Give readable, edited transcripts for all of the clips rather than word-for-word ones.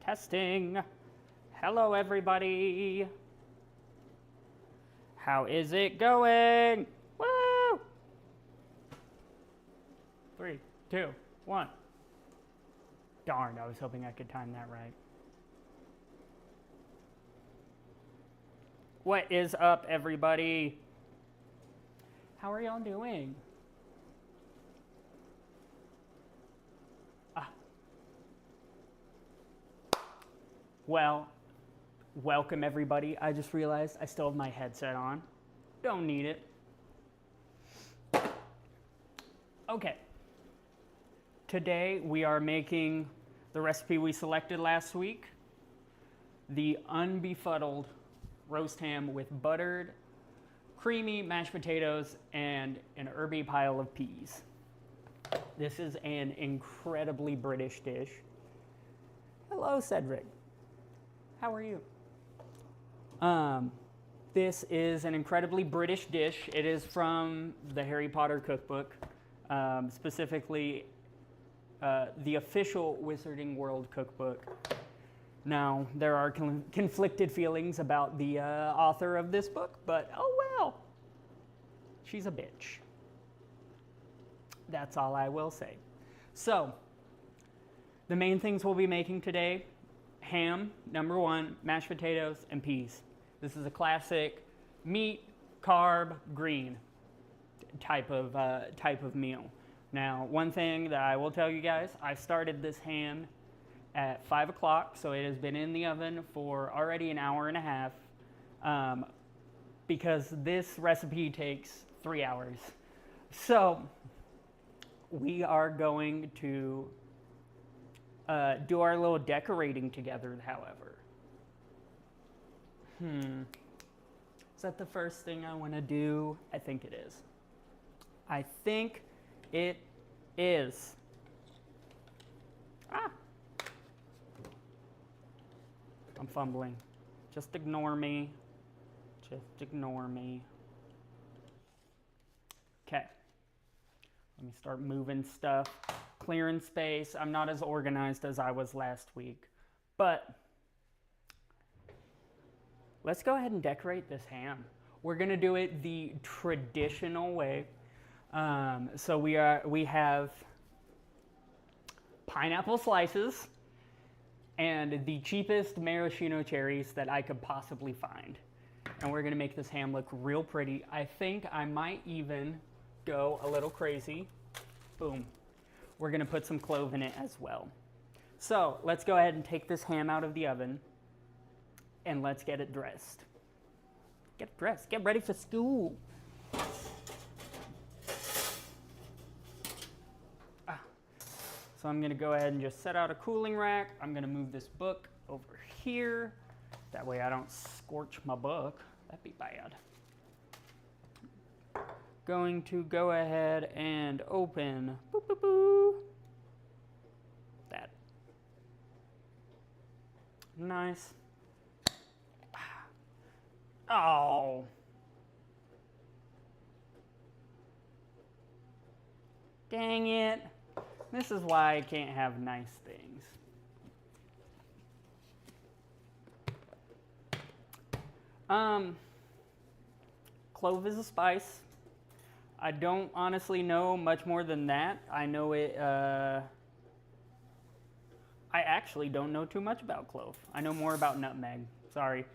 Testing. Hello, everybody. How is it going? Woo! 3, 2, 1. Darn, I was hoping I could time that right. What is up, everybody? How are y'all doing? Well, welcome everybody. I just realized I still have my headset on. Don't need it. Okay. Today we are making the recipe we selected last week. The unbefuddled roast ham with buttered, creamy mashed potatoes and an herby pile of peas. This is an incredibly British dish. Hello, Cedric. How are you? This is an incredibly British dish. It is from the Harry Potter cookbook, specifically the official Wizarding World cookbook. Now, there are conflicted feelings about the author of this book, but oh well. She's a bitch. That's all I will say. So, the main things we'll be making today: ham, number one, mashed potatoes, and peas. This is a classic meat, carb, green type of meal. Now, one thing that I will tell you guys, I started this ham at 5 o'clock, so it has been in the oven for already an hour and a half, because this recipe takes 3 hours. So, we are going to do our little decorating together, however. Is that the first thing I want to do? I think it is. I think it is. I'm fumbling. Just ignore me. Just ignore me. Okay. Let me start moving stuff. Clearing space. I'm not as organized as I was last week, but let's go ahead and decorate this ham. We're gonna do it the traditional way. So we have pineapple slices and the cheapest maraschino cherries that I could possibly find, and we're gonna make this ham look real pretty. I think I might even go a little crazy. Boom. We're gonna put some clove in it as well. So let's go ahead and take this ham out of the oven and let's get it dressed. Get it dressed, get ready for school. So I'm gonna go ahead and just set out a cooling rack. I'm gonna move this book over here. That way I don't scorch my book. That'd be bad. Going to go ahead and open that. Nice. Oh. Dang it. This is why I can't have nice things. Clove is a spice. I don't honestly know much more than that. I know it, I actually don't know too much about clove. I know more about nutmeg, sorry.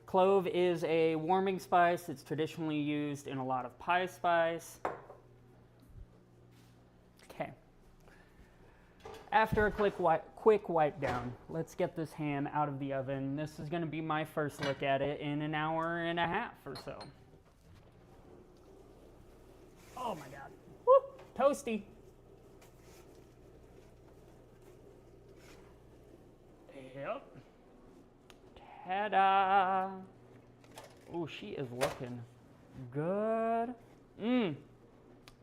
Clove is a warming spice. It's traditionally used in a lot of pie spice. Okay. After a quick wipe down, let's get this ham out of the oven. This is gonna be my first look at it in an hour and a half or so. Oh my God. Woo! Toasty. Yep. Ta-da! Oh, she is looking good.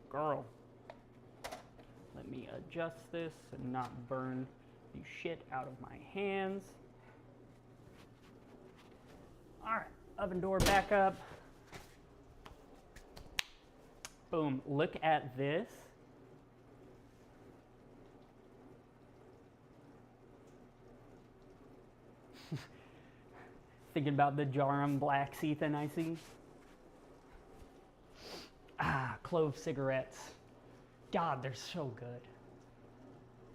Girl. Let me adjust this and not burn the shit out of my hands. All right, oven door back up. Boom, look at this. Thinking about the Jarum Black Sethan I see. Ah, clove cigarettes. God, they're so good.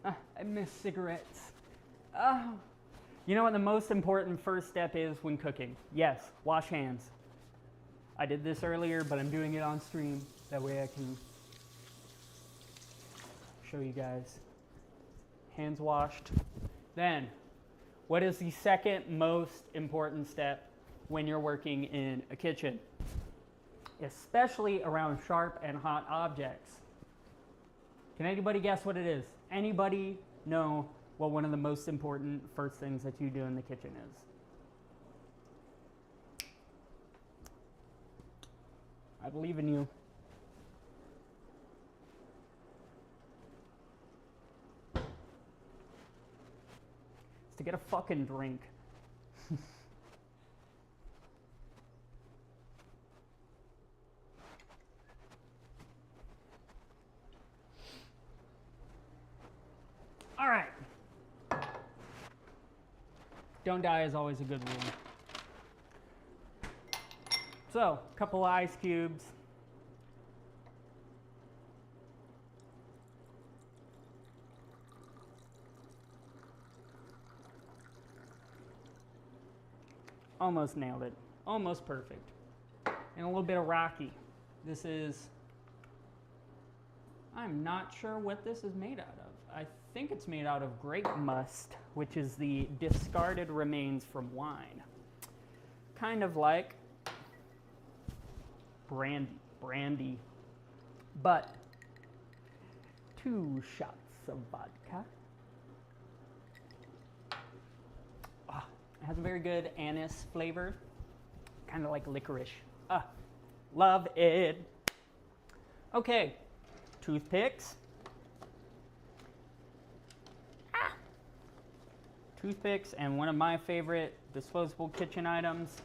I miss cigarettes. Oh. You know what the most important first step is when cooking? Yes, wash hands. I did this earlier, but I'm doing it on stream. That way I can show you guys. Hands washed. Then, what is the second most important step when you're working in a kitchen? Especially around sharp and hot objects. Can anybody guess what it is? Anybody know what one of the most important first things that you do in the kitchen is? I believe in you. It's to get a fucking drink. All right. Don't die is always a good rule. So, a couple of ice cubes. Almost nailed it. Almost perfect. And a little bit of Rocky. This is, I'm not sure what this is made out of. I think it's made out of grape must, which is the discarded remains from wine. Kind of like brandy, but 2 shots of vodka. Ah, it has a very good anise flavor, kind of like licorice. Ah, love it. Okay, toothpicks. Toothpicks and one of my favorite disposable kitchen items,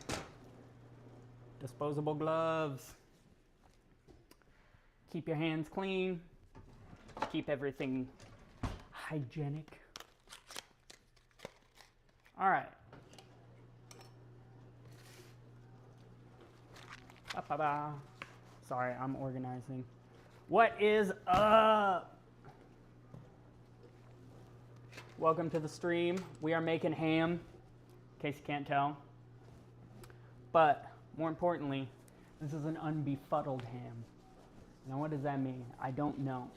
disposable gloves. Keep your hands clean. Keep everything hygienic. All right. Ba-ba-ba. Sorry, I'm organizing. What is up? Welcome to the stream. We are making ham, in case you can't tell. But more importantly, this is an unbefuddled ham. Now, what does that mean? I don't know.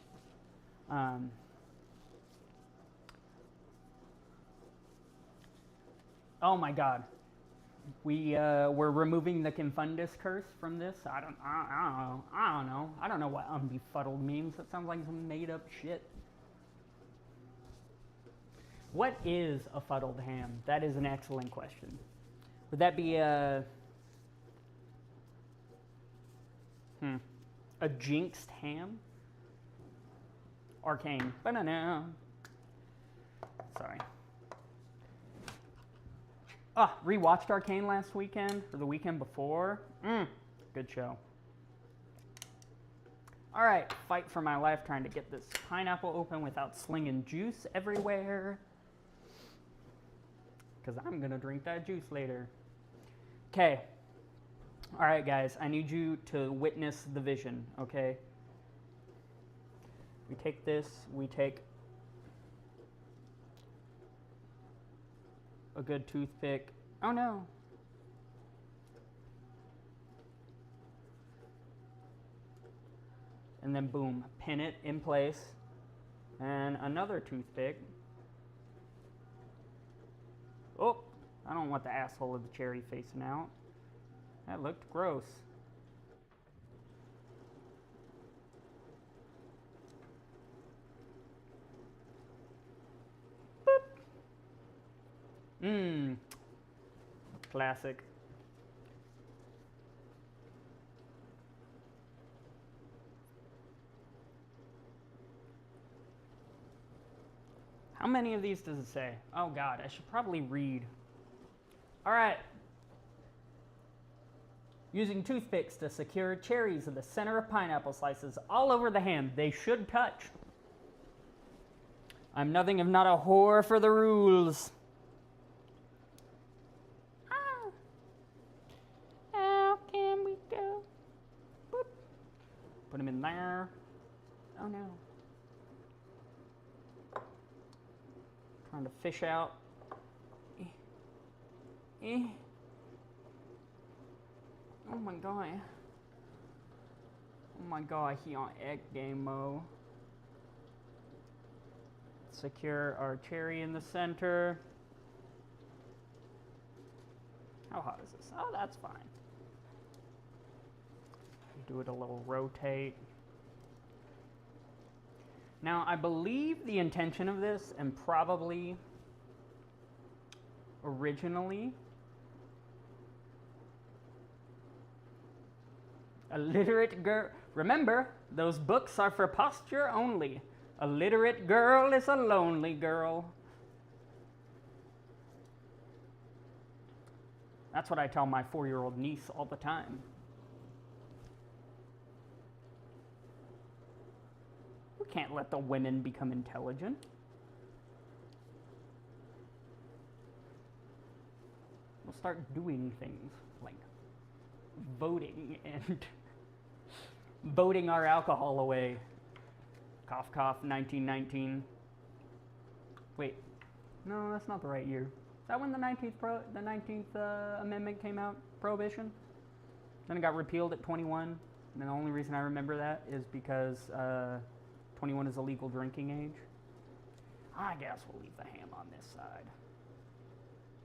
Oh my God, we're removing the Confundus curse from this. I don't know. I don't know what unbefuddled means. That sounds like some made up shit. What is a fuddled ham? That is an excellent question. Would that be a jinxed ham? Arcane. Banana. Sorry. Rewatched Arcane last weekend, or the weekend before. Good show. All right, fight for my life trying to get this pineapple open without slinging juice everywhere. Because I'm going to drink that juice later. Okay. All right, guys, I need you to witness the vision, okay? We take this, we take a good toothpick. Oh no. And then boom, pin it in place. And another toothpick. Oh, I don't want the asshole of the cherry facing out. That looked gross. Boop. Classic. How many of these does it say? Oh God, I should probably read. All right. Using toothpicks to secure cherries in the center of pineapple slices all over the ham. They should touch. I'm nothing if not a whore for the rules. Put them in there. Oh no. Trying to fish out. Oh my god. Oh my god, he on egg game mode. Secure our cherry in the center. How hot is this? Oh, that's fine. Do it a little rotate. Now, I believe the intention of this, and probably originally, a literate girl. Remember, those books are for posture only. A literate girl is a lonely girl. That's what I tell my 4-year-old niece all the time. We can't let the women become intelligent. We'll start doing things like voting and voting our alcohol away. Cough, cough, 1919. Wait, no, that's not the right year. Is that when the 19th Amendment came out? Prohibition? Then it got repealed at 21. And the only reason I remember that is because 21 is a legal drinking age. I guess we'll leave the ham on this side.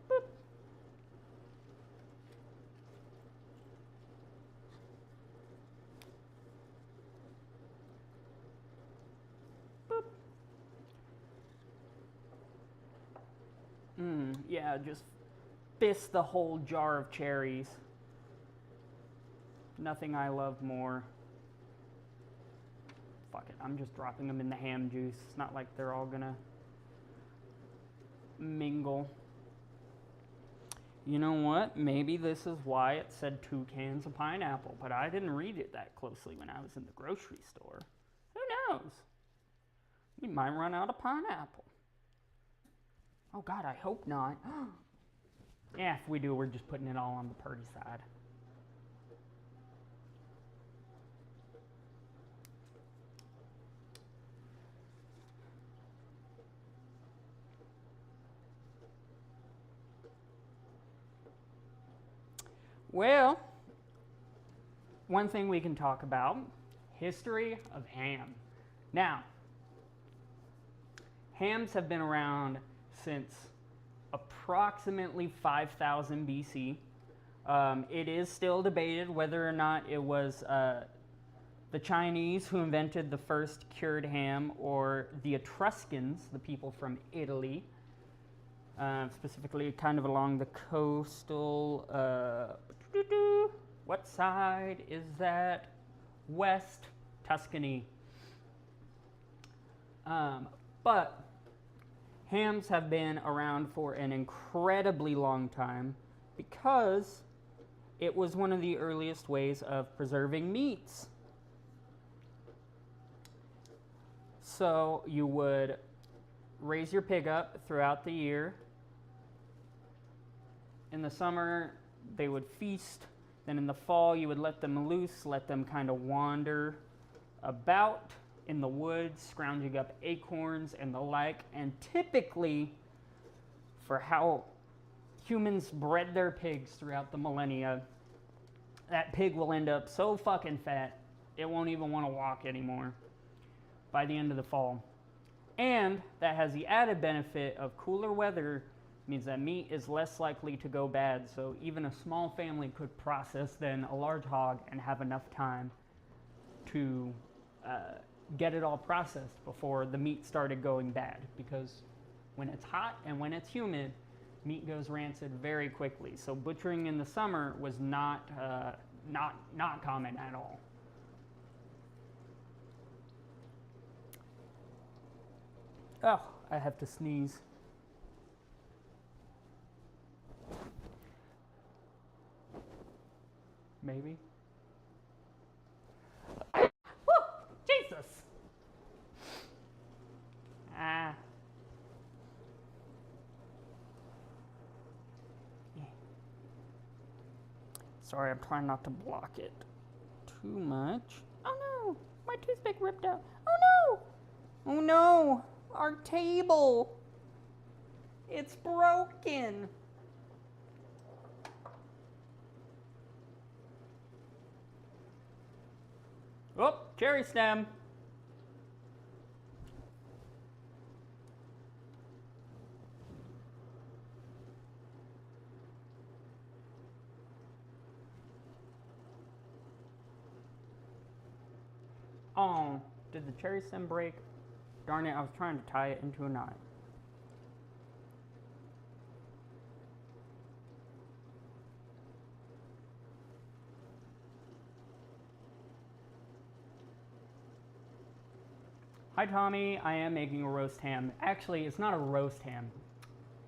Boop. Boop. Yeah, just fist the whole jar of cherries. Nothing I love more. Fuck it, I'm just dropping them in the ham juice. It's not like they're all gonna mingle. You know what? Maybe this is why it said 2 cans of pineapple, but I didn't read it that closely when I was in the grocery store. Who knows? We might run out of pineapple. Oh God, I hope not. Yeah, if we do, we're just putting it all on the Purdy side. Well, one thing we can talk about, history of ham. Now, hams have been around since approximately 5000 BC. It is still debated whether or not it was the Chinese who invented the first cured ham or the Etruscans, the people from Italy, specifically kind of along the coastal, what side is that? West Tuscany. But hams have been around for an incredibly long time because it was one of the earliest ways of preserving meats. So you would raise your pig up throughout the year. In the summer, they would feast. Then in the fall, you would let them loose, let them kind of wander about in the woods, scrounging up acorns and the like. And typically, for how humans bred their pigs throughout the millennia, that pig will end up so fucking fat, it won't even want to walk anymore by the end of the fall. And that has the added benefit of cooler weather means that meat is less likely to go bad. So even a small family could process then a large hog and have enough time to get it all processed before the meat started going bad. Because when it's hot and when it's humid, meat goes rancid very quickly. So butchering in the summer was not common at all. Oh, I have to sneeze. Maybe. Woo! Jesus! Ah. Yeah. Sorry, I'm trying not to block it too much. Oh no, my toothpick ripped out. Oh no! Oh no, our table. It's broken. Oh, cherry stem. Oh, did the cherry stem break? Darn it, I was trying to tie it into a knot. Hi Tommy, I am making a roast ham. Actually, it's not a roast ham.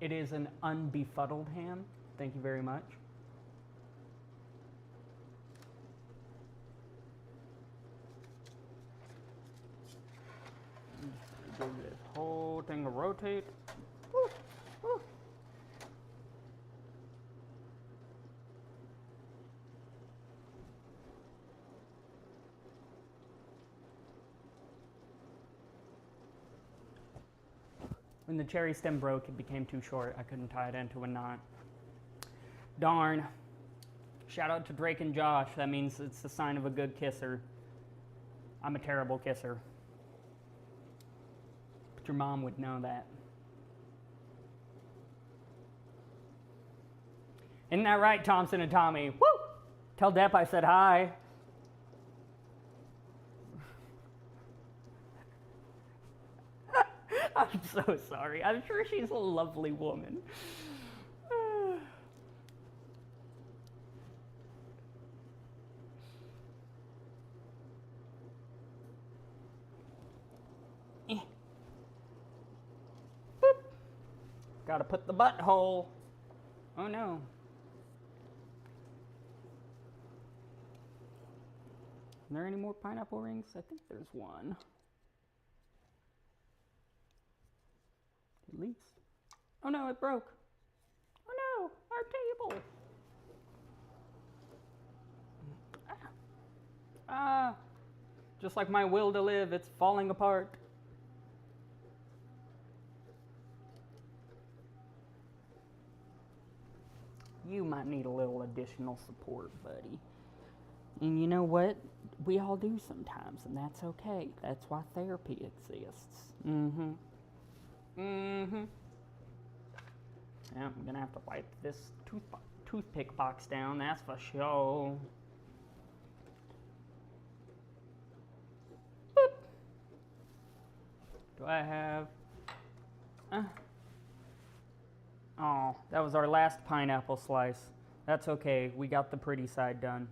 It is an unbefuddled ham. Thank you very much. Give this whole thing a rotate. Woo, woo. When the cherry stem broke, it became too short. I couldn't tie it into a knot. Darn. Shout out to Drake and Josh. That means it's the sign of a good kisser. I'm a terrible kisser. But your mom would know that. Isn't that right, Thompson and Tommy? Woo! Tell Depp I said hi. I'm so sorry. I'm sure she's a lovely woman. Boop. Gotta put the butthole. Oh no. Are there any more pineapple rings? I think there's one. At least. Oh no, it broke. Oh no, our table. Ah, just like my will to live, it's falling apart. You might need a little additional support, buddy. And you know what? We all do sometimes, and that's okay. That's why therapy exists. Mm-hmm. Mm-hmm. Yeah, I'm gonna have to wipe this toothpick box down, that's for sure. Boop. Do I have... Oh, that was our last pineapple slice. That's okay, we got the pretty side done.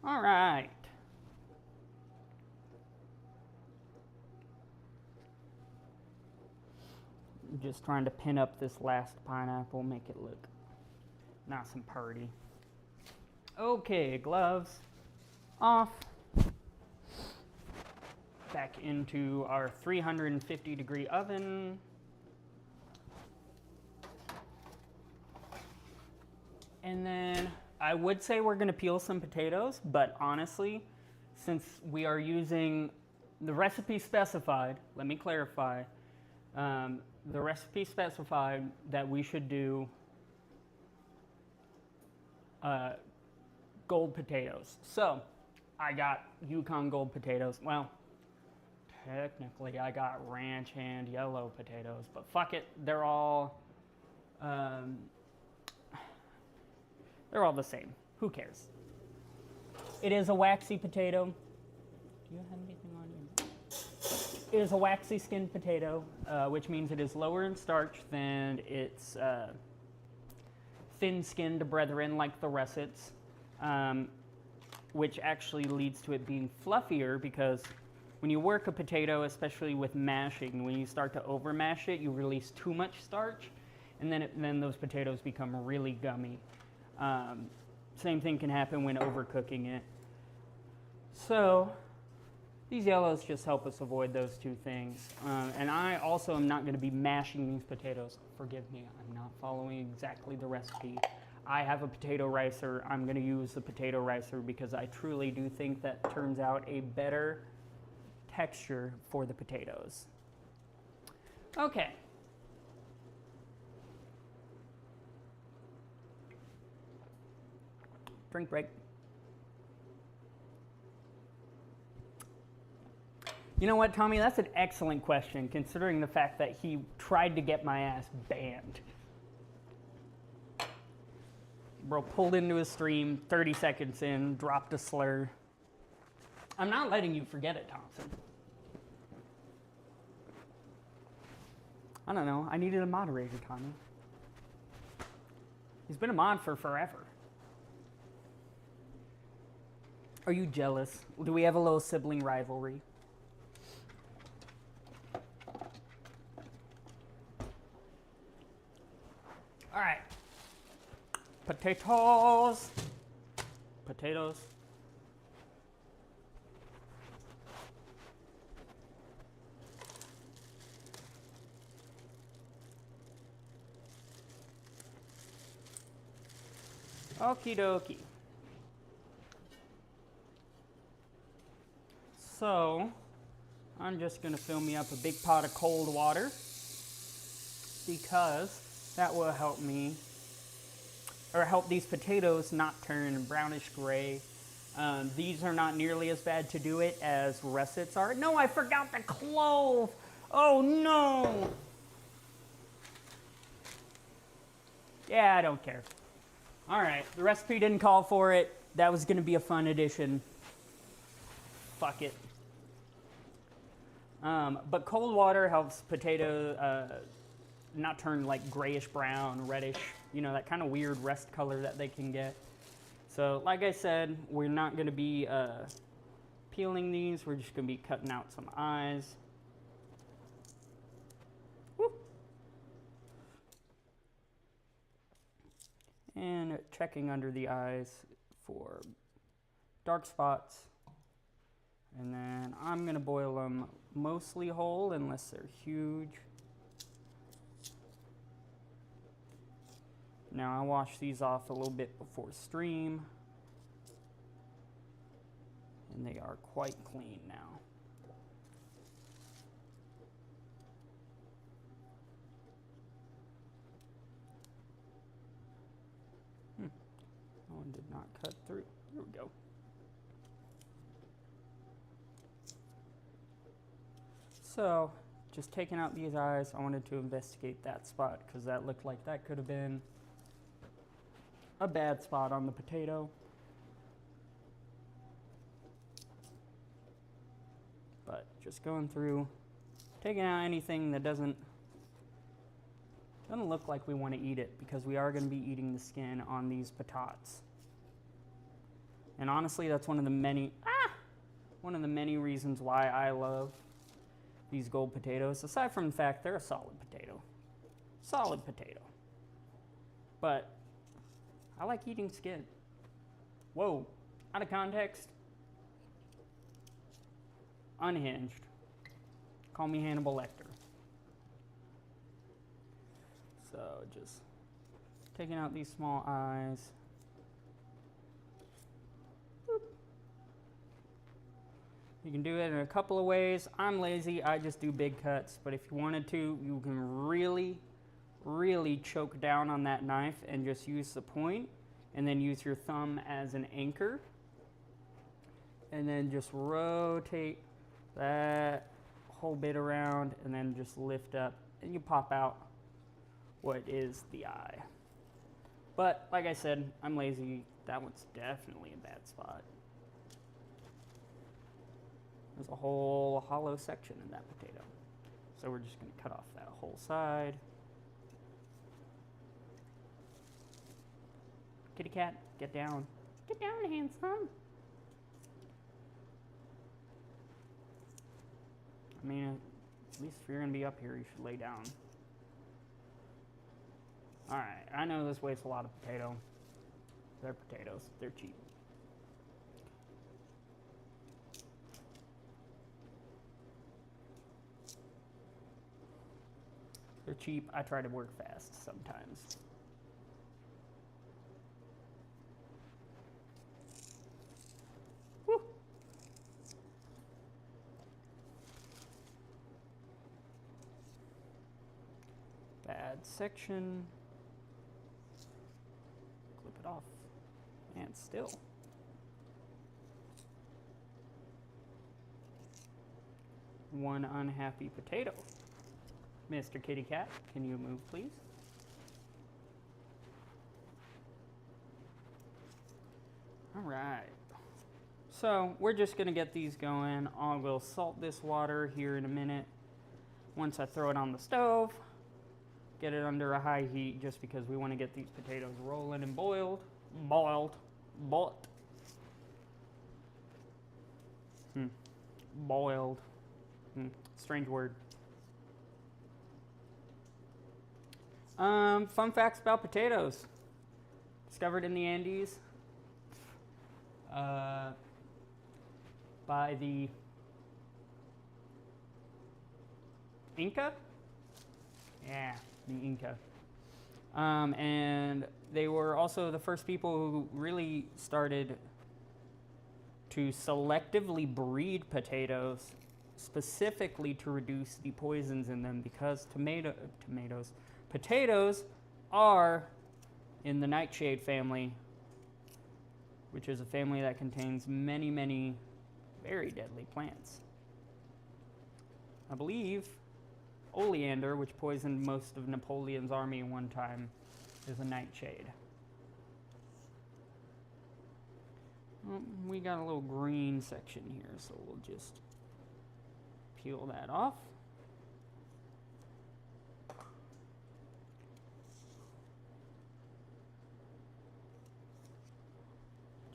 All right. I'm just trying to pin up this last pineapple, make it look nice and pretty. Okay, gloves off. Back into our 350-degree oven. And then I would say we're going to peel some potatoes, but honestly, since we are using the recipe specified, let me clarify, the recipe specified that we should do gold potatoes. So I got Yukon gold potatoes. Well, technically I got ranch and yellow potatoes, but fuck it, they're all the same. Who cares? It is a waxy potato. Do you have anything on you? It is a waxy skinned potato, which means it is lower in starch than its thin-skinned brethren like the russets, which actually leads to it being fluffier because when you work a potato, especially with mashing, when you start to over-mash it, you release too much starch, and then those potatoes become really gummy. Same thing can happen when overcooking it. So, These yellows just help us avoid those two things. And I also am not going to be mashing these potatoes. Forgive me, I'm not following exactly the recipe. I have a potato ricer. I'm going to use the potato ricer because I truly do think that turns out a better texture for the potatoes. Okay. Drink break. You know what, Tommy? That's an excellent question, considering the fact that he tried to get my ass banned. Bro pulled into his stream, 30 seconds in, dropped a slur. I'm not letting you forget it, Thompson. I don't know. I needed a moderator, Tommy. He's been a mod for forever. Are you jealous? Do we have a little sibling rivalry? All right. Potatoes. Potatoes. Okie dokie. So, I'm just going to fill me up a big pot of cold water because that will help me, or help these potatoes not turn brownish gray. These are not nearly as bad to do it as russets are. No, I forgot the clove. Oh no. Yeah, I don't care. All right, the recipe didn't call for it. That was going to be a fun addition. Fuck it. But cold water helps potato not turn like grayish brown, reddish, you know, that kind of weird rust color that they can get. So like I said, we're not going to be peeling these. We're just going to be cutting out some eyes. Woo. And checking under the eyes for dark spots. And then I'm going to boil them mostly whole unless they're huge. Now I wash these off a little bit before stream. And they are quite clean now. That one did not cut through. Here we go. So, just taking out these eyes, I wanted to investigate that spot because that looked like that could have been a bad spot on the potato. But just going through, taking out anything that doesn't look like we want to eat it, because we are going to be eating the skin on these patates. And honestly, that's one of the many reasons why I love these gold potatoes, aside from the fact they're a solid potato. Solid potato. But I like eating skin. Whoa, out of context. Unhinged. Call me Hannibal Lecter. So just taking out these small eyes. Boop. You can do it in a couple of ways. I'm lazy, I just do big cuts, but if you wanted to, you can really, really choke down on that knife and just use the point, and then use your thumb as an anchor, and then just rotate that whole bit around, and then just lift up, and you pop out what is the eye. But like I said, I'm lazy. That one's definitely a bad spot. There's a whole hollow section in that potato. So we're just going to cut off that whole side. Kitty cat, get down. Get down, handsome. I mean, at least if you're going to be up here, you should lay down. Alright, I know this wastes a lot of potato. They're potatoes. They're cheap. They're cheap. I try to work fast sometimes. Woo. Bad section. Clip it off. And still. One unhappy potato. Mr. Kitty Cat, can you move, please? All right. So we're just going to get these going. I will salt this water here in a minute. Once I throw it on the stove, get it under a high heat just because we want to get these potatoes rolling and boiled. Boiled. Strange word. Fun facts about potatoes. Discovered in the Andes by the Inca? Yeah, the Inca. And they were also the first people who really started to selectively breed potatoes, specifically to reduce the poisons in them, because potatoes are in the nightshade family, which is a family that contains many, many very deadly plants. I believe oleander, which poisoned most of Napoleon's army one time, is a nightshade. Well, we got a little green section here, so we'll just peel that off.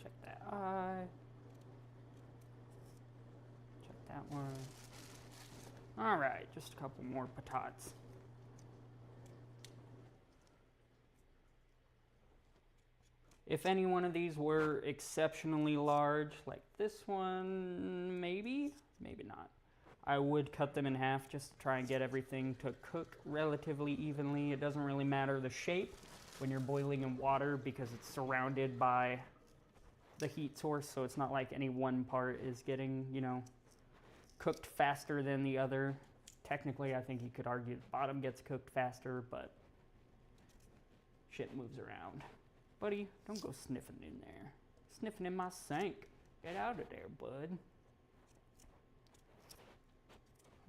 Check that eye. Check that one. All right, just a couple more patatas. If any one of these were exceptionally large, like this one, maybe not. I would cut them in half just to try and get everything to cook relatively evenly. It doesn't really matter the shape when you're boiling in water because it's surrounded by the heat source, so it's not like any one part is getting, cooked faster than the other. Technically, I think you could argue the bottom gets cooked faster, but shit moves around. Buddy, don't go sniffing in there. Sniffing in my sink. Get out of there, bud.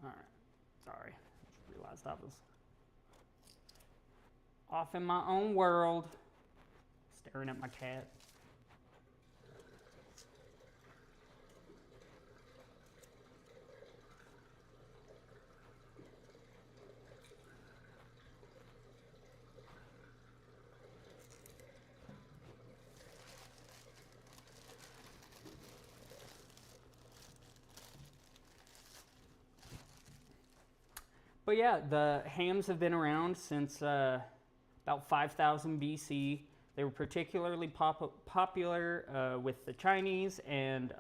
Alright. Sorry. I realized I was off in my own world. Staring at my cat. But yeah, the hams have been around since about 5000 BC. They were particularly popular with the Chinese and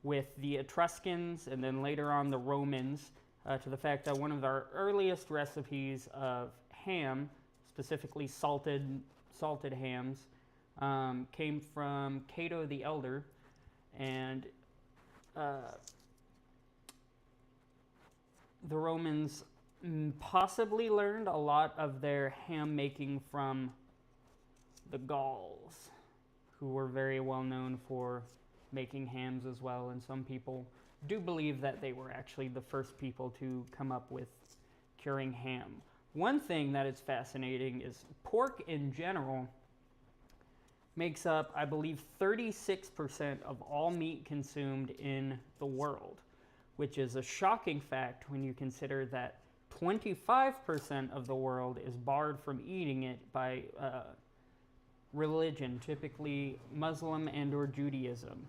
with the Etruscans, and then later on the Romans, to the fact that one of our earliest recipes of ham, specifically salted hams, came from Cato the Elder, and the Romans possibly learned a lot of their ham making from the Gauls, who were very well known for making hams as well, and some people do believe that they were actually the first people to come up with curing ham. One thing that is fascinating is pork in general makes up, I believe, 36% of all meat consumed in the world, which is a shocking fact when you consider that 25% of the world is barred from eating it by religion, typically Muslim and or Judaism.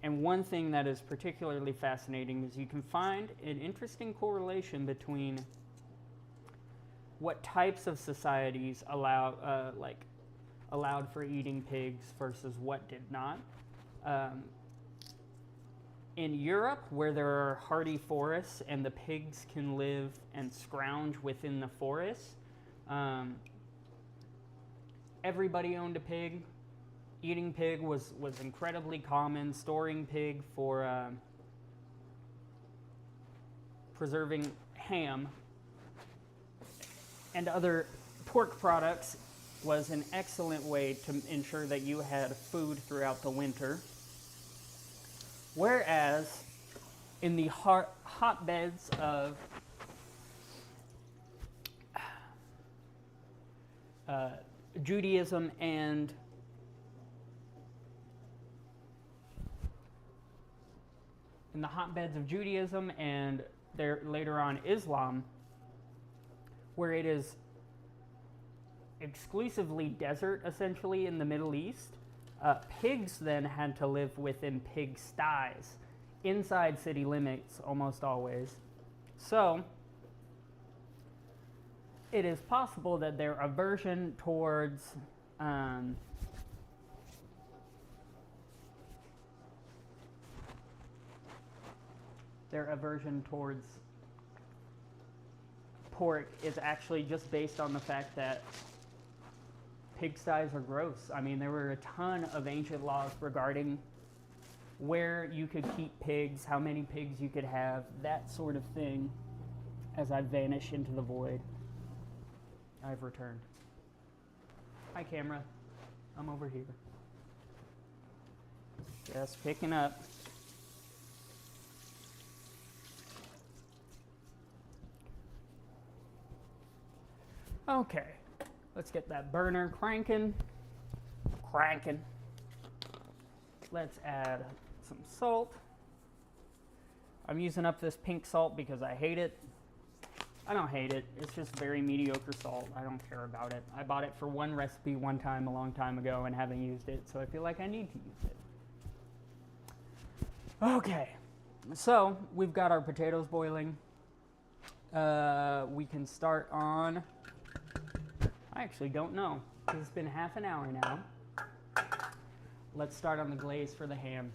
And one thing that is particularly fascinating is you can find an interesting correlation between what types of societies allowed for eating pigs versus what did not. In Europe, where there are hardy forests and the pigs can live and scrounge within the forest, everybody owned a pig. Eating pig was incredibly common. Storing pig for preserving ham and other pork products was an excellent way to ensure that you had food throughout the winter. Whereas in the hotbeds of Judaism and there later on Islam, where it is exclusively desert essentially in the Middle East, pigs then had to live within pig sties inside city limits almost always. So it is possible that their aversion towards pork is actually just based on the fact that pigsties are gross. I mean, there were a ton of ancient laws regarding where you could keep pigs, how many pigs you could have, that sort of thing. As I vanish into the void, I've returned. Hi, camera. I'm over here. Just picking up. Okay, let's get that burner cranking. Let's add some salt. I'm using up this pink salt because I hate it. I don't hate it, it's just very mediocre salt. I don't care about it. I bought it for one recipe one time a long time ago and haven't used it, so I feel like I need to use it. Okay, so we've got our potatoes boiling. We can start on, I actually don't know, because it's been half an hour now. Let's start on the glaze for the ham.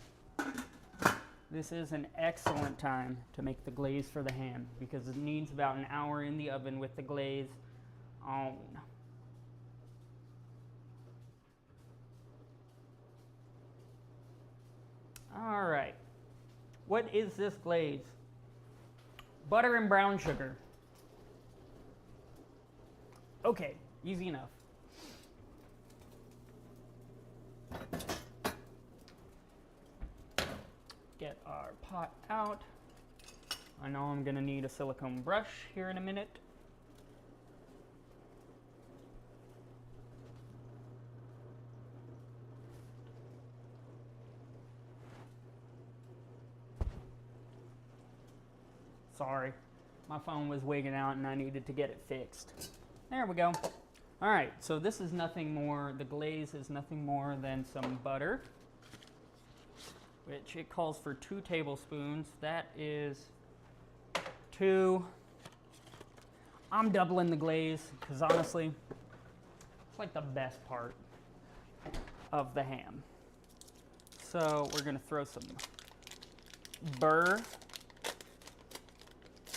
This is an excellent time to make the glaze for the ham because it needs about an hour in the oven with the glaze on. All right, what is this glaze? Butter and brown sugar. Okay, easy enough. Get our pot out. I know I'm gonna need a silicone brush here in a minute. Sorry, my phone was wigging out and I needed to get it fixed. There we go. All right, so this is nothing more, the glaze is nothing more than some butter, which it calls for 2 tablespoons. That is 2. I'm doubling the glaze because honestly, it's like the best part of the ham. So we're gonna throw some burr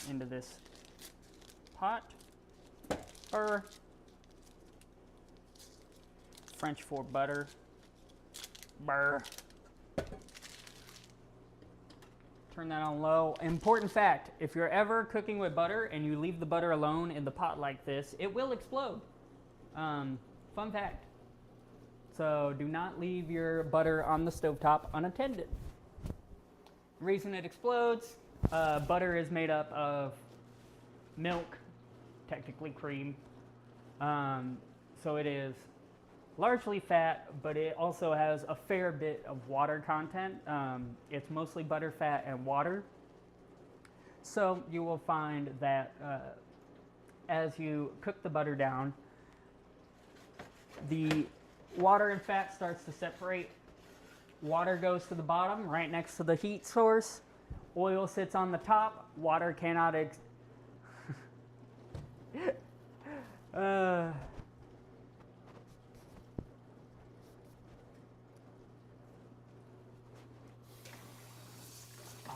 into this pot. Burr. French for butter. Burr. Turn that on low. Important fact, if you're ever cooking with butter and you leave the butter alone in the pot like this, it will explode. Fun fact. So do not leave your butter on the stovetop unattended. The reason it explodes, butter is made up of milk, technically cream. So it is largely fat, but it also has a fair bit of water content. It's mostly butter, fat, and water. So you will find that as you cook the butter down, the water and fat starts to separate. Water goes to the bottom, right next to the heat source. Oil sits on the top. Water cannot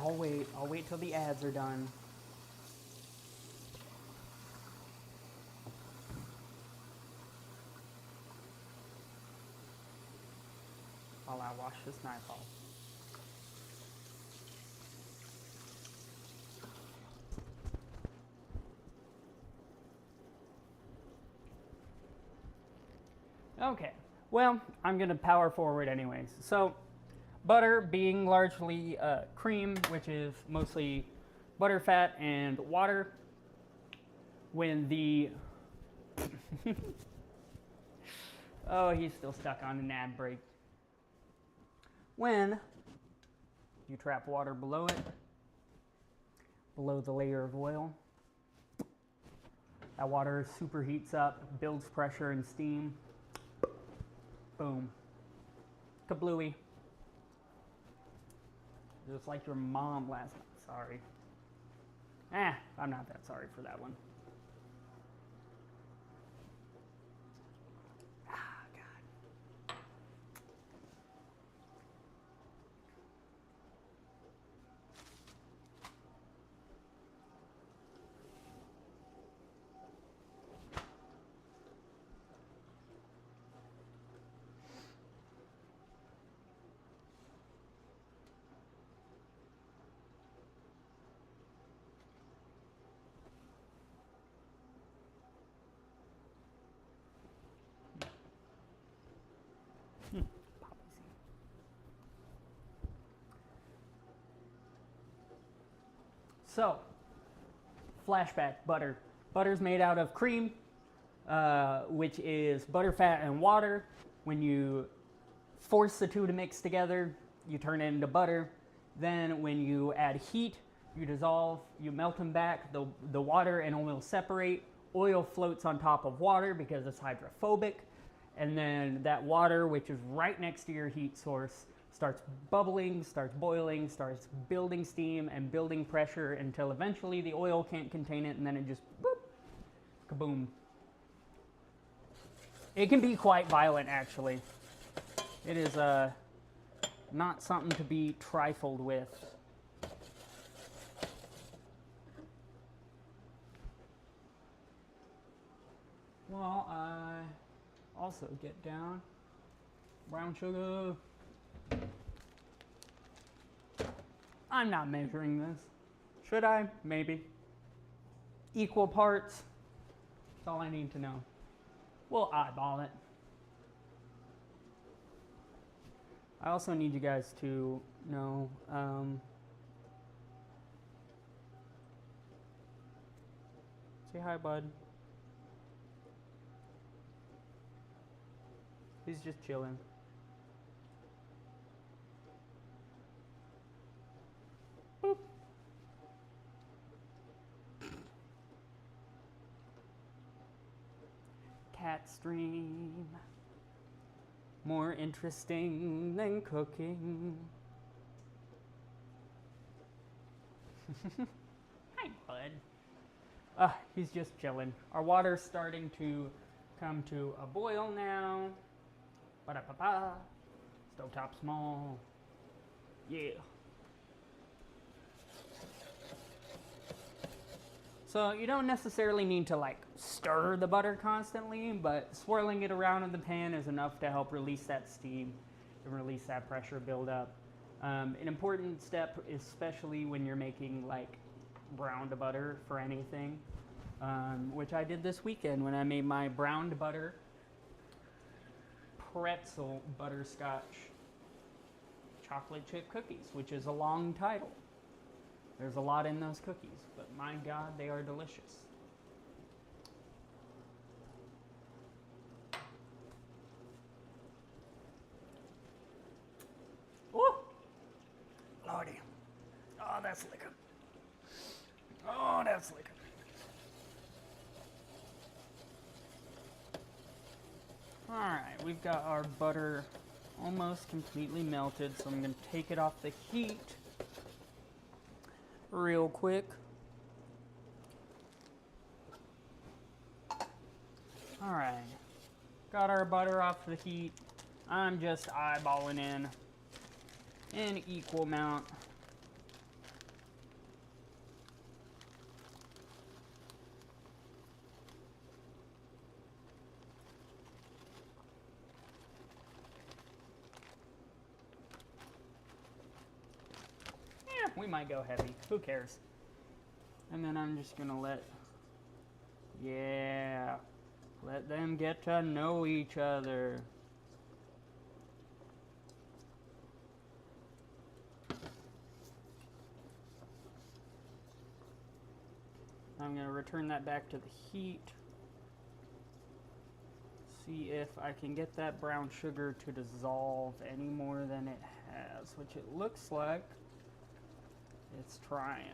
I'll wait till the ads are done. While I wash this knife off. Okay, well, I'm gonna power forward anyways. So, butter being largely cream, which is mostly butter fat and water. When the oh, he's still stuck on an ad break. When you trap water below it, below the layer of oil, that water superheats up, builds pressure and steam. Boom. Kablooey. Just like your mom last night. Sorry. I'm not that sorry for that one. God. So, flashback butter. Butter's made out of cream, which is butter, fat, and water. When you force the two to mix together, you turn it into butter. Then when you add heat, you dissolve, you melt them back, the water and oil separate. Oil floats on top of water because it's hydrophobic. And then that water, which is right next to your heat source, starts bubbling, starts boiling, starts building steam and building pressure until eventually the oil can't contain it and then it just boop, kaboom. It can be quite violent actually. It is not something to be trifled with. Well, I also get down brown sugar. I'm not measuring this. Should I? Maybe. Equal parts. That's all I need to know. We'll eyeball it. I also need you guys to know, say hi, bud. He's just chilling. Boop. Cat stream. More interesting than cooking. Hi, bud. He's just chilling. Our water's starting to come to a boil now. Ba-da-ba-ba. Stovetop small. Yeah. So you don't necessarily need to like stir the butter constantly, but swirling it around in the pan is enough to help release that steam and release that pressure buildup. An important step, especially when you're making like browned butter for anything, which I did this weekend when I made my browned butter pretzel butterscotch chocolate chip cookies, which is a long title. There's a lot in those cookies, but my God, they are delicious. Oh, Lordy. Oh, that's liquor. Oh, that's liquor. All right, we've got our butter almost completely melted, so I'm going to take it off the heat real quick. All right, got our butter off the heat. I'm just eyeballing in an equal amount we might go heavy. Who cares? And then I'm just gonna let them get to know each other. I'm gonna return that back to the heat. See if I can get that brown sugar to dissolve any more than it has, which it looks like it's trying.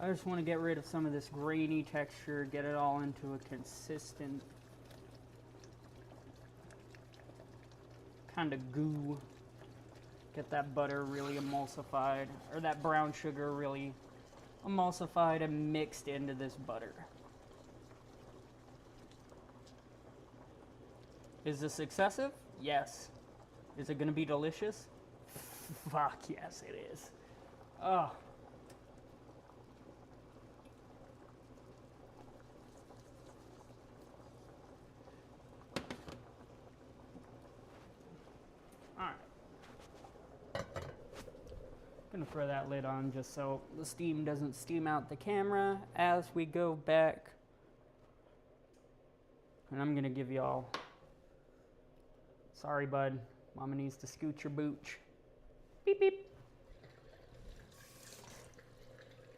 I just want to get rid of some of this grainy texture, get it all into a consistent kind of goo. Get that butter really emulsified, or that brown sugar really emulsified and mixed into this butter. Is this excessive? Yes. Is it going to be delicious? Fuck yes, it is. Oh. Gonna throw that lid on just so the steam doesn't steam out the camera as we go back. And I'm gonna give y'all, sorry bud, mama needs to scoot your booch. Beep beep.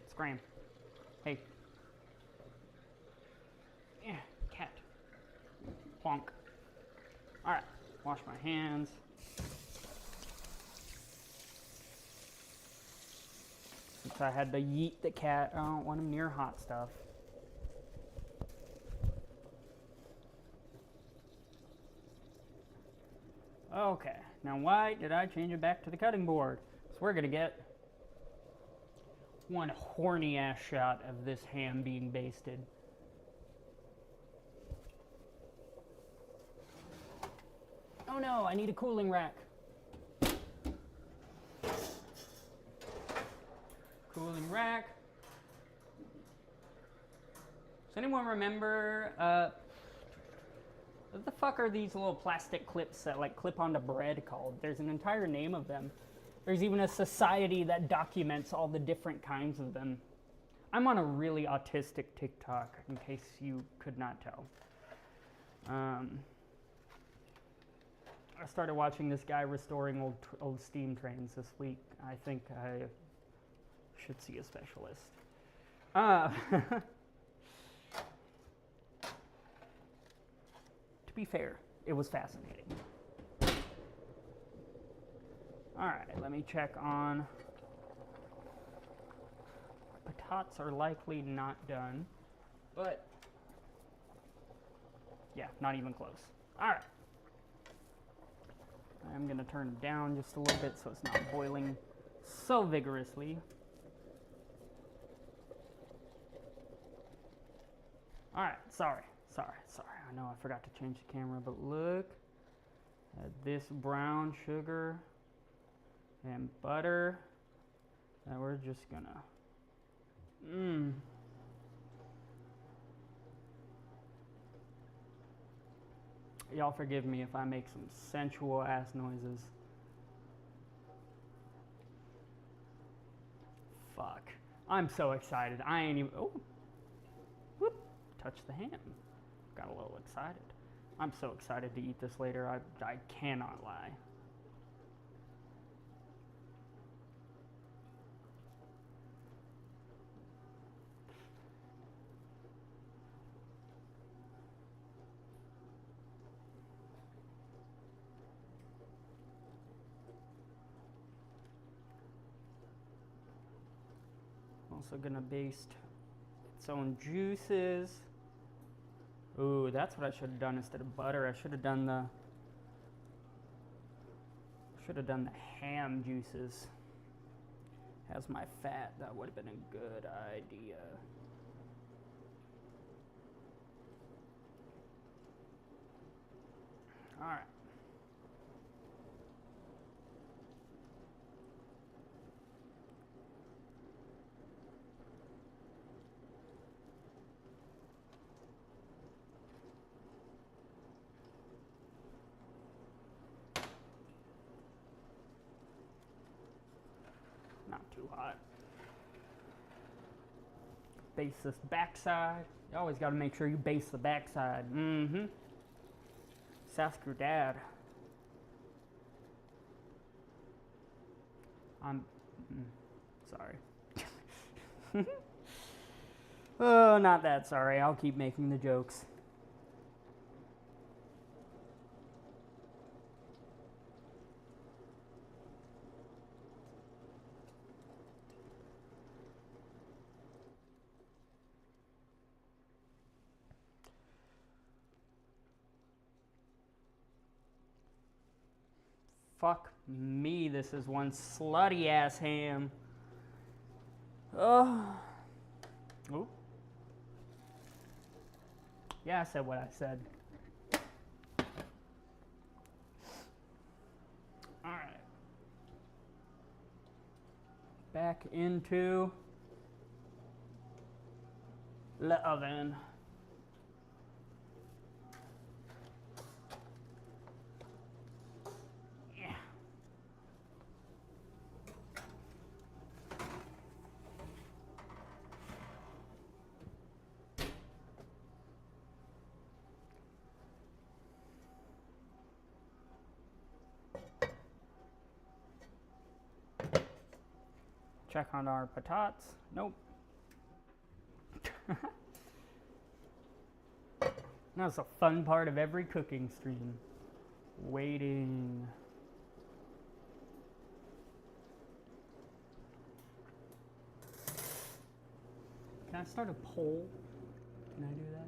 Scram. Hey. Yeah, cat. Plonk. Alright, wash my hands. Since I had to yeet the cat, I don't want him near hot stuff. Okay, now why did I change it back to the cutting board? So we're gonna get one horny ass shot of this ham being basted. Oh no, I need a cooling rack. Cooling rack. Does anyone remember, what the fuck are these little plastic clips that like clip onto bread called? There's an entire name of them. There's even a society that documents all the different kinds of them. I'm on a really autistic TikTok, in case you could not tell. I started watching this guy restoring old steam trains this week. I think I should see a specialist. To be fair, it was fascinating. Alright, let me check on. Patates are likely not done, but yeah, not even close. Alright. I'm going to turn it down just a little bit so it's not boiling so vigorously. Alright, sorry. I know I forgot to change the camera, but look at this brown sugar and butter that we're just gonna Y'all forgive me if I make some sensual ass noises. Fuck. I'm so excited. I ain't even, oh, whoop, touched the ham. Got a little excited. I'm so excited to eat this later. I cannot lie. Also gonna baste its own juices. Ooh, that's what I should have done instead of butter. I should have done the ham juices as my fat. That would have been a good idea. All right. too hot. Base this backside. You always got to make sure you base the backside. Mm-hmm. Ask your dad. I'm sorry. Oh, not that sorry. I'll keep making the jokes. Fuck me, this is one slutty ass ham. Oh. Ooh. Yeah, I said what I said. Alright. Back into the oven. Yeah. Check on our patatas. Nope. That's a fun part of every cooking stream. Waiting. Can I start a poll? Can I do that?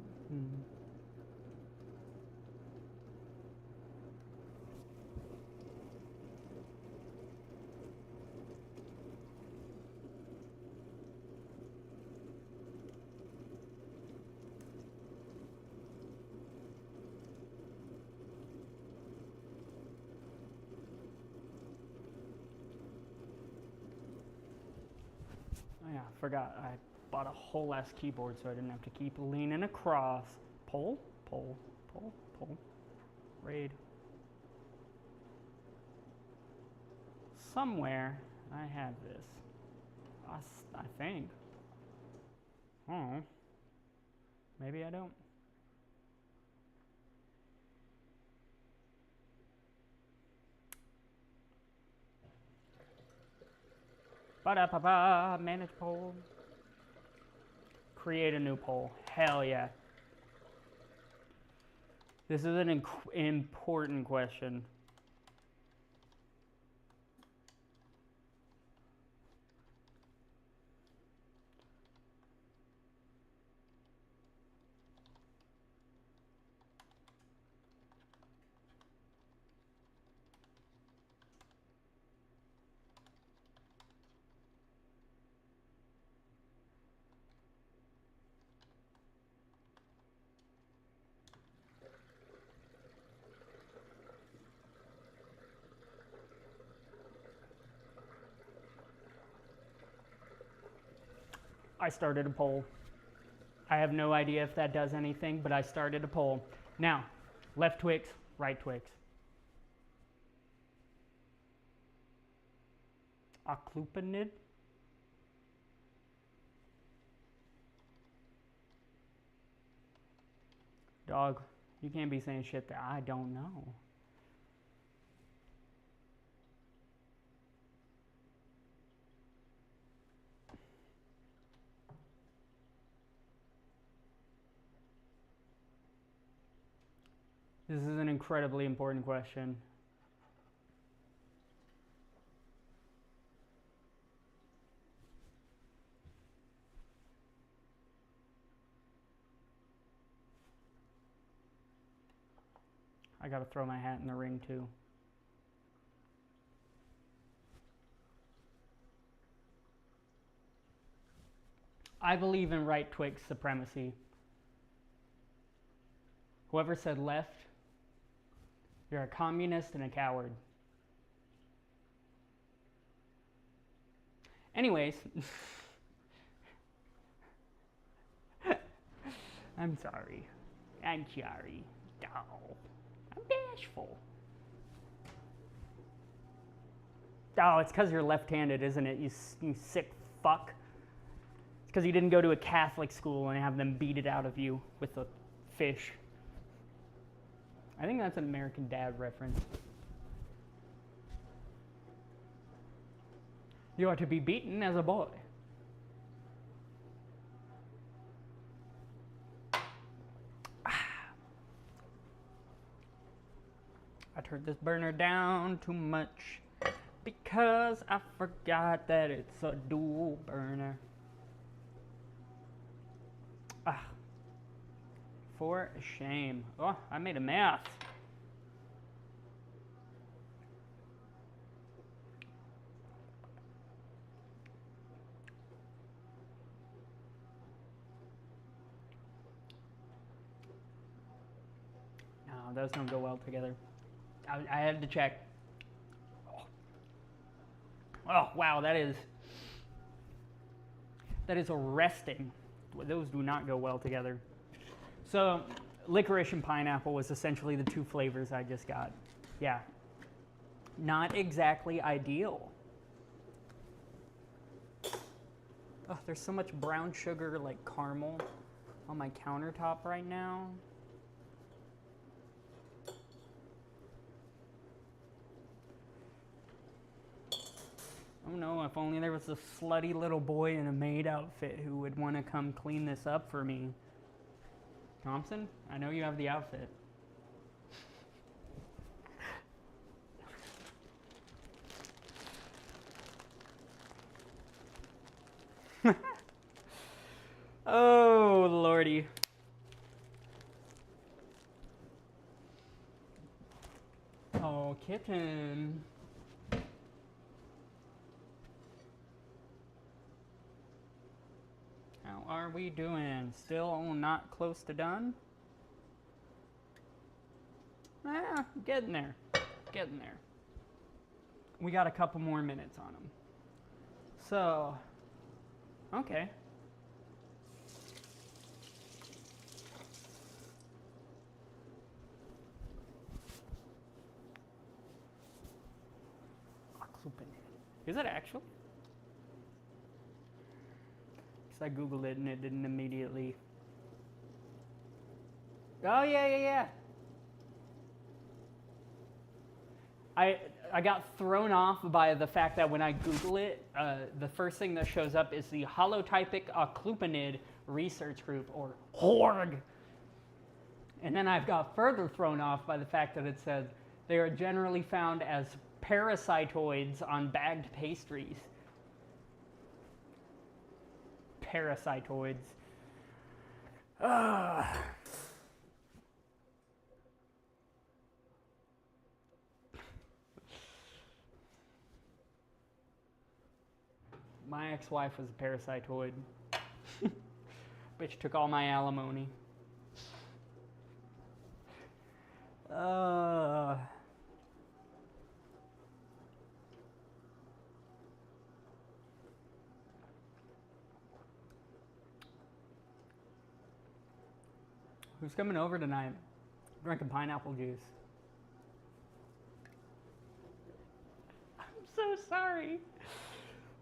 Oh yeah, I forgot. I bought a whole ass keyboard so I didn't have to keep leaning across. Pull, pull, pull, pull. Raid. Somewhere I have this. I think. Oh. Maybe I don't. Ba-da-ba-ba, manage poll. Create a new poll. Hell yeah. This is an important question. I started a poll. I have no idea if that does anything, but I started a poll. Now, left Twix, right Twix. Aclupanid? Dog, you can't be saying shit that I don't know. This is an incredibly important question. I gotta throw my hat in the ring too. I believe in right Twix supremacy. Whoever said left, you're a communist and a coward. Anyways, I'm sorry. I'm sorry. Oh, I'm bashful. Oh, it's because you're left-handed, isn't it? You sick fuck. It's because you didn't go to a Catholic school and have them beat it out of you with a fish. I think that's an American Dad reference. You are to be beaten as a boy. I turned this burner down too much because I forgot that it's a dual burner. For shame. Oh, I made a mess. No, those don't go well together. I had to check. Oh, wow, that is arresting. Those do not go well together. So, licorice and pineapple was essentially the two flavors I just got. Yeah. Not exactly ideal. Oh, there's so much brown sugar, like caramel, on my countertop right now. Oh no, if only there was a slutty little boy in a maid outfit who would want to come clean this up for me. Thompson, I know you have the outfit. Oh, lordy. Oh, kitten. How are we doing? Still not close to done? Getting there. Getting there. We got a couple more minutes on them. So, okay. Is it actually? Because I Googled it and it didn't immediately. Oh, yeah. I got thrown off by the fact that when I Google it, the first thing that shows up is the Holotypic Occlupanid Research Group, or HORG. And then I've got further thrown off by the fact that it says they are generally found as parasitoids on bagged pastries. Parasitoids. My ex-wife was a parasitoid. Bitch took all my alimony. Who's coming over tonight? Drinking pineapple juice. I'm so sorry.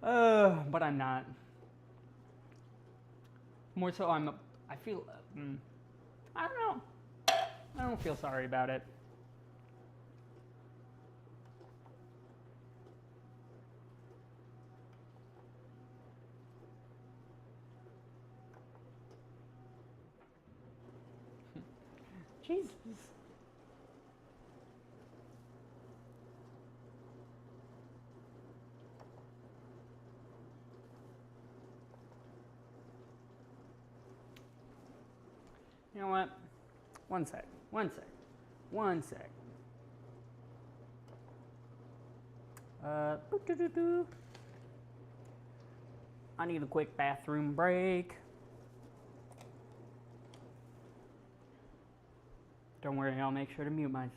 But I'm not. More so, I feel, I don't know. I don't feel sorry about it. Jesus. You know what? One sec. I need a quick bathroom break. Don't worry, I'll make sure to mute myself.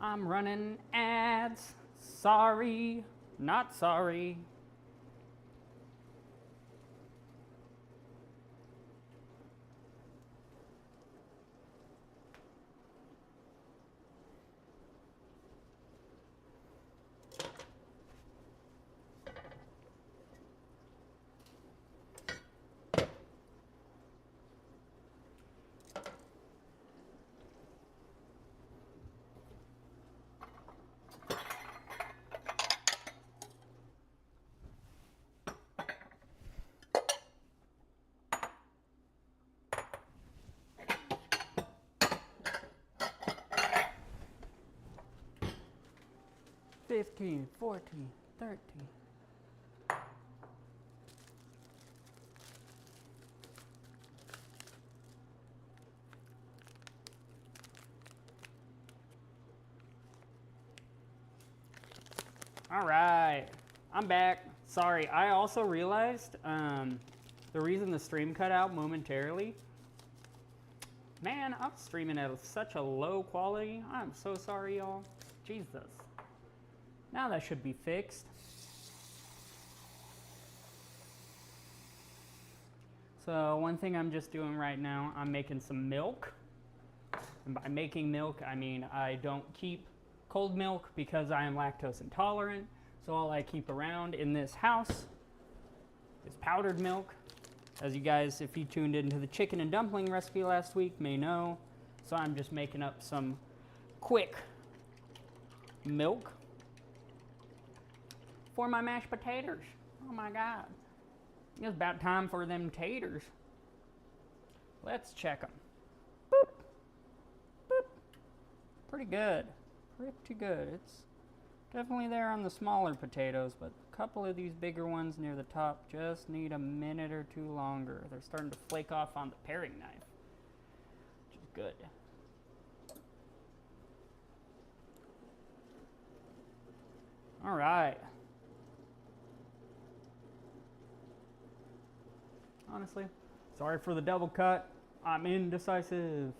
I'm running ads. Sorry, not sorry. $15, $14, $13. All right, I'm back. Sorry, I also realized the reason the stream cut out momentarily. Man, I'm streaming at such a low quality. I'm so sorry, y'all. Jesus. Now that should be fixed. So one thing I'm just doing right now, I'm making some milk. And by making milk, I mean I don't keep cold milk because I am lactose intolerant. So all I keep around in this house is powdered milk. As you guys, if you tuned into the chicken and dumpling recipe last week, may know. So I'm just making up some quick milk for my mashed potatoes. Oh my God. It's about time for them taters. Let's check them. Boop. Boop. Pretty good. Pretty good. It's definitely there on the smaller potatoes, but a couple of these bigger ones near the top just need a minute or two longer. They're starting to flake off on the paring knife, which is good. All right. Honestly, sorry for the double cut. I'm indecisive.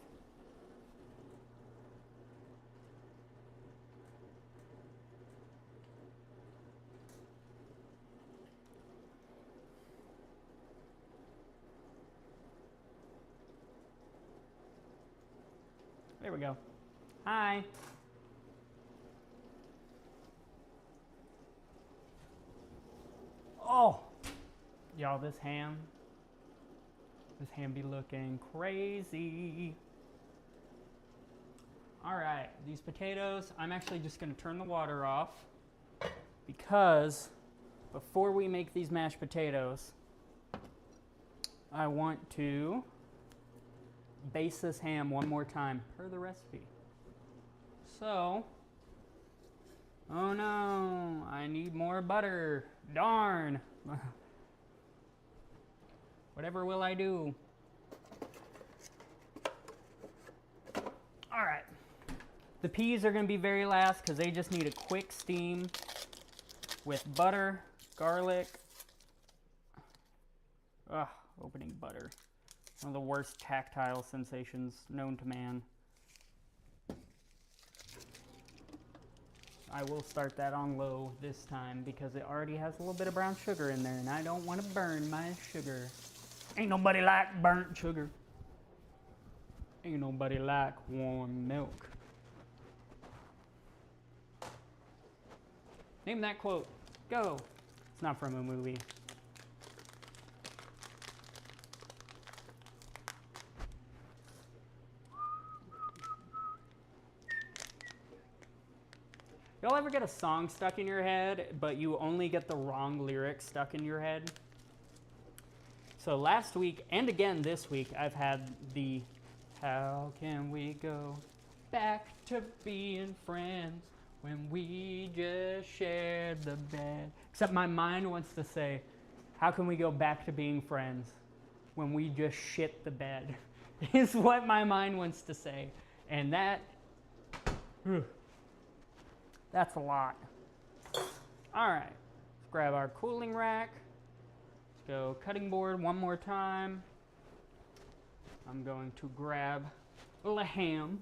There we go. Hi. Oh, y'all, this ham be looking crazy. All right, these potatoes, I'm actually just gonna turn the water off because before we make these mashed potatoes, I want to baste this ham one more time per the recipe. So, oh no, I need more butter. Darn. Whatever will I do? All right. The peas are going to be very last because they just need a quick steam with butter, garlic. Ugh, opening butter. One of the worst tactile sensations known to man. I will start that on low this time because it already has a little bit of brown sugar in there and I don't want to burn my sugar. Ain't nobody like burnt sugar. Ain't nobody like warm milk. Name that quote. Go. It's not from a movie. Y'all ever get a song stuck in your head, but you only get the wrong lyrics stuck in your head? So last week, and again this week, I've had the how can we go back to being friends when we just shared the bed? Except my mind wants to say, how can we go back to being friends when we just shit the bed? Is what my mind wants to say. And that's a lot. All right, let's grab our cooling rack. Let's go cutting board one more time. I'm going to grab a little ham.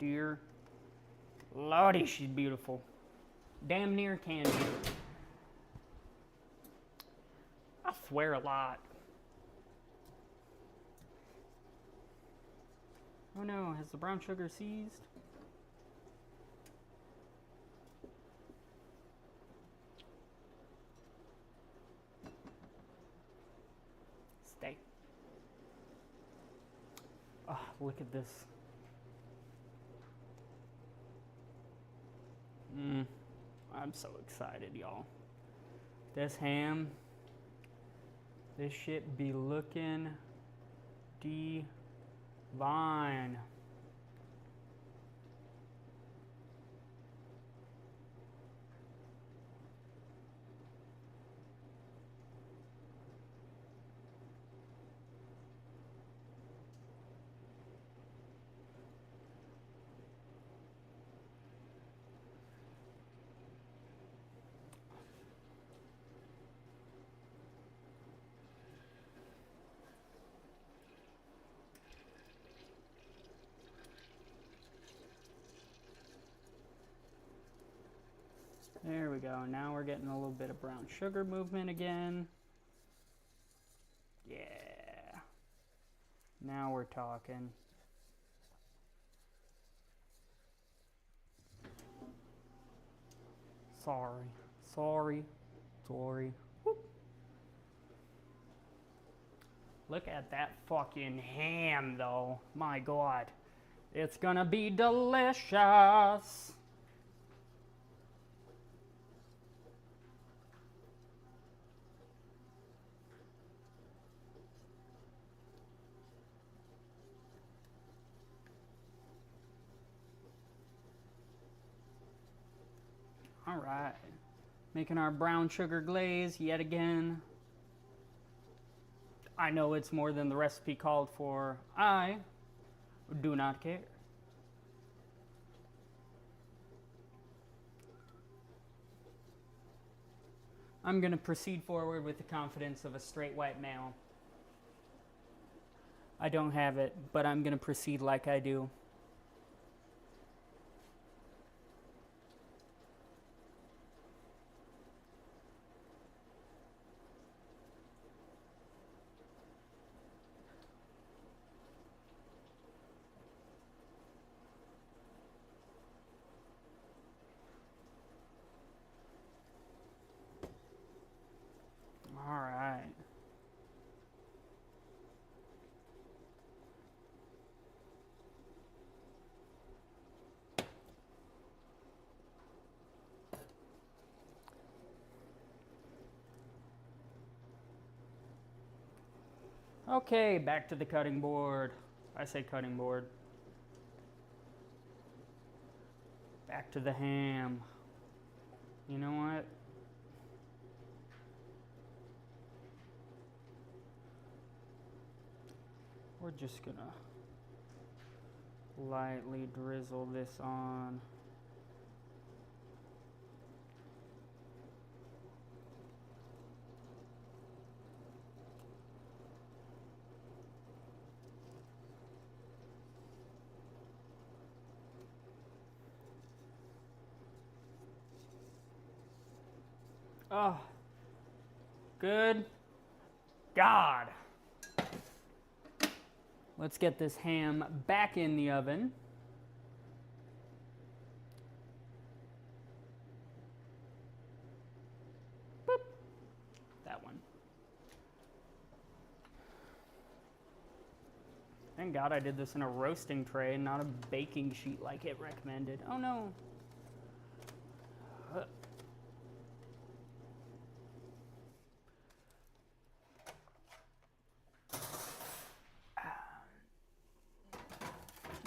dear Lordy, she's beautiful. Damn near candy. I swear a lot. Oh no, has the brown sugar seized? Stay. Oh, look at this. I'm so excited, y'all. This ham, this shit be looking divine. There we go. Now we're getting a little bit of brown sugar movement again. Yeah. Now we're talking. Sorry. Whoop. Look at that fucking ham, though. My God. It's gonna be delicious. All right, making our brown sugar glaze yet again. I know it's more than the recipe called for. I do not care. I'm gonna proceed forward with the confidence of a straight white male. I don't have it, but I'm gonna proceed like I do. All right. Okay, back to the cutting board. I say cutting board. Back to the ham. You know what? We're just gonna lightly drizzle this on. Oh, good God. Let's get this ham back in the oven. Boop. That one. Thank God I did this in a roasting tray and not a baking sheet like it recommended. Oh no.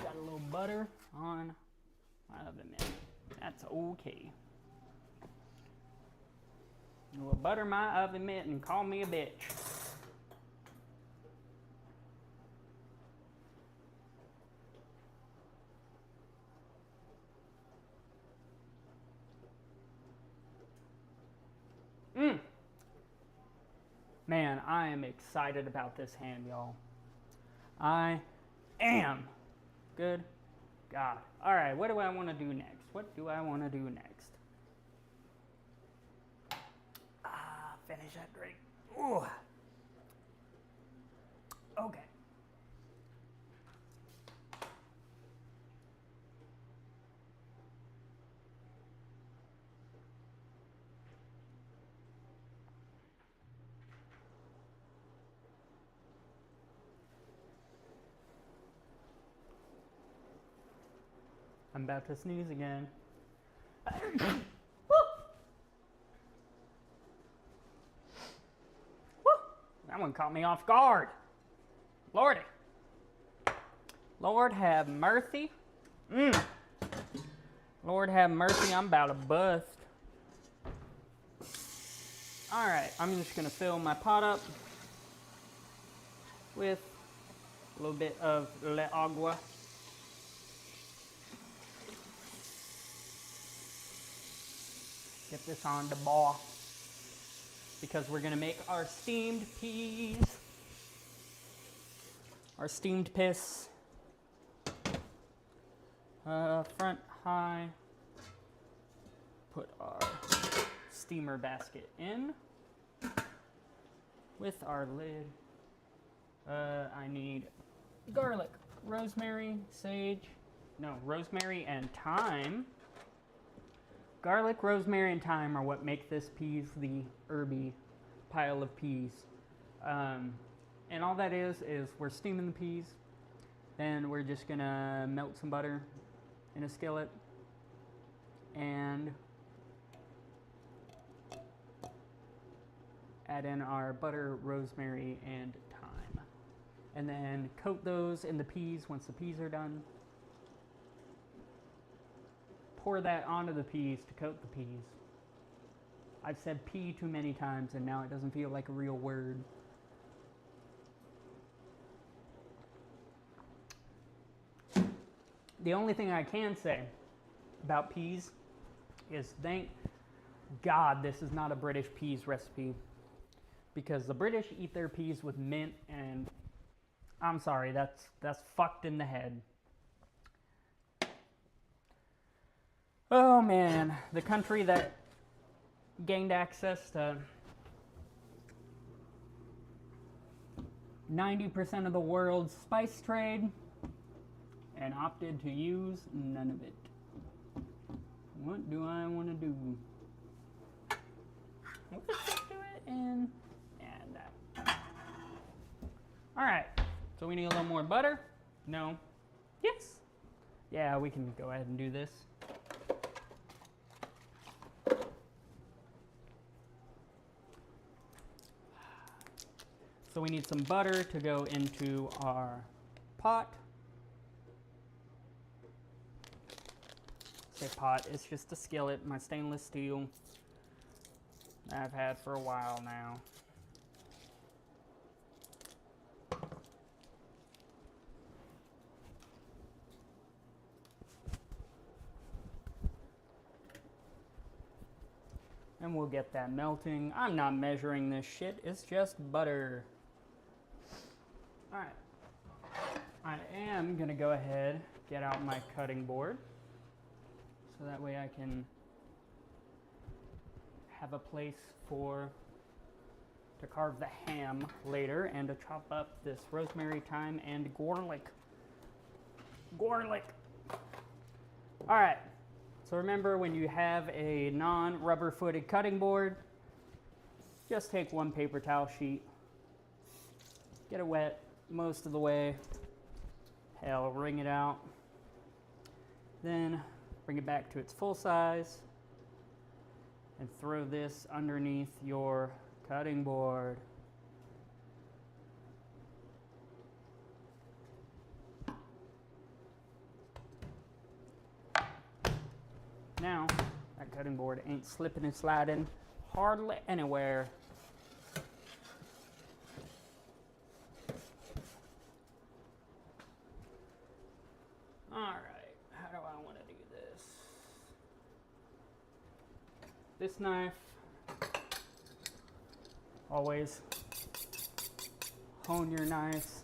Got a little butter on my oven mitt. That's okay. You will butter my oven mitt and call me a bitch. Man, I am excited about this ham, y'all. I am. Good God. All right, what do I want to do next? What do I want to do next? Finish that drink. Ooh. Okay. I'm about to sneeze again. That one caught me off guard. Lordy. Lord have mercy. Lord have mercy, I'm about to bust. Alright, I'm just going to fill my pot up with a little bit of Le Agua. Get this on the ball because we're going to make our steamed peas. Our steamed piss. Front high. Put our steamer basket in with our lid. I need garlic, rosemary, sage. No, rosemary and thyme. Garlic, rosemary, and thyme are what make this peas the herby pile of peas. And all that is we're steaming the peas. Then we're just gonna melt some butter in a skillet and add in our butter, rosemary, and thyme. And then coat those in the peas once the peas are done. Pour that onto the peas to coat the peas. I've said pea too many times and now it doesn't feel like a real word. The only thing I can say about peas is thank God this is not a British peas recipe, because the British eat their peas with mint, and I'm sorry, that's fucked in the head. Oh man, the country that gained access to 90% of the world's spice trade and opted to use none of it. What do I want to do? Let's just do it and that. Alright, so we need a little more butter. No. Yes. Yeah, we can go ahead and do this. So we need some butter to go into our pot. Say pot, it's just a skillet, my stainless steel that I've had for a while now. And we'll get that melting. I'm not measuring this shit, it's just butter. Alright, I am gonna go ahead, get out my cutting board, so that way I can have a place to carve the ham later and to chop up this rosemary, thyme, and garlic. Garlic! Alright, so remember, when you have a non-rubber footed cutting board, just take one paper towel sheet, get it wet most of the way, hell, wring it out, then bring it back to its full size and throw this underneath your cutting board. Now, that cutting board ain't slipping and sliding hardly anywhere. Alright, how do I want to do this? This knife, always hone your knives.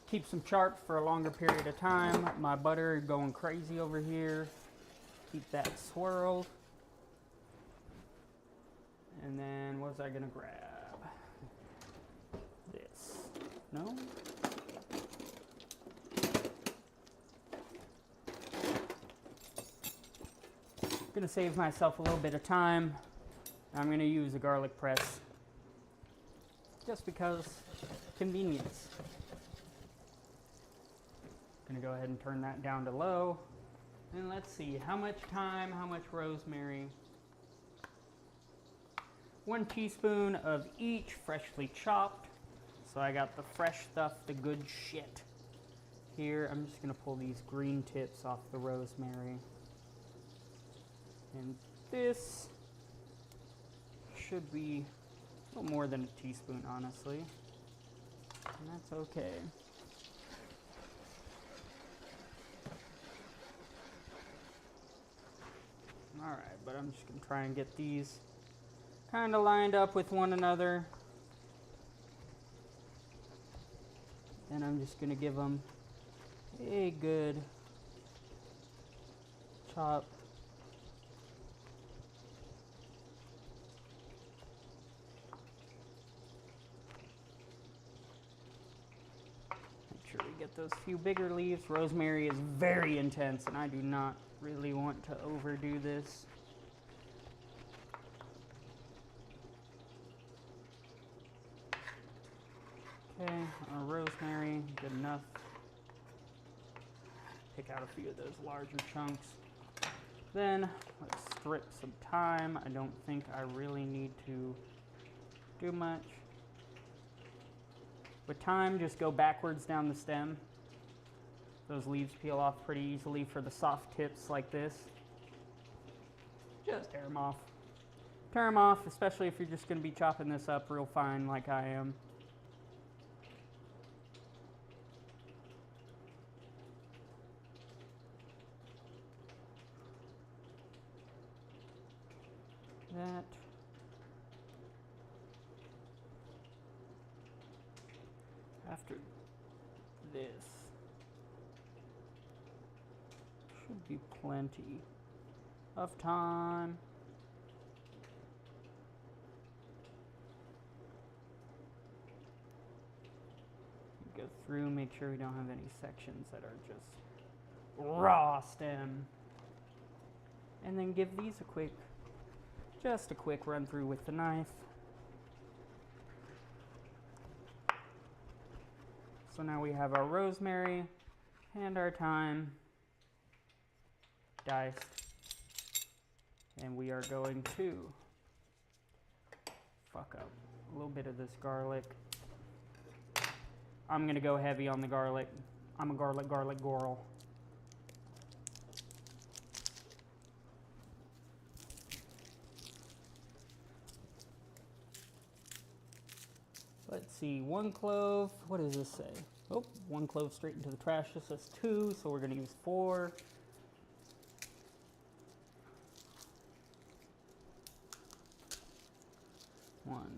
Keeps them sharp for a longer period of time. My butter going crazy over here. Keep that swirled. And then what was I gonna grab? This. No? Gonna save myself a little bit of time. I'm gonna use a garlic press just because convenience. Gonna go ahead and turn that down to low. And let's see, how much thyme, how much rosemary. 1 teaspoon of each freshly chopped. So I got the fresh stuff, the good shit. Here, I'm just gonna pull these green tips off the rosemary. And this should be a little more than a teaspoon, honestly. And that's okay. Alright, but I'm just going to try and get these kind of lined up with one another. And I'm just going to give them a good chop. Make sure we get those few bigger leaves. Rosemary is very intense, and I do not really want to overdo this. Okay, our rosemary, good enough. Pick out a few of those larger chunks. Then let's strip some thyme. I don't think I really need to do much. With thyme, just go backwards down the stem. Those leaves peel off pretty easily for the soft tips like this. Just tear them off. Tear them off, especially if you're just going to be chopping this up real fine like I am. That. After this. Should be plenty of time. Go through, make sure we don't have any sections that are just raw stem. And then give these just a quick run through with the knife. So now we have our rosemary and our thyme diced, and we are going to fuck up a little bit of this garlic. I'm going to go heavy on the garlic. I'm a garlic girl. Let's see, 1 clove. What does this say? Oh, 1 clove straight into the trash. This says 2, so we're going to use 4. One.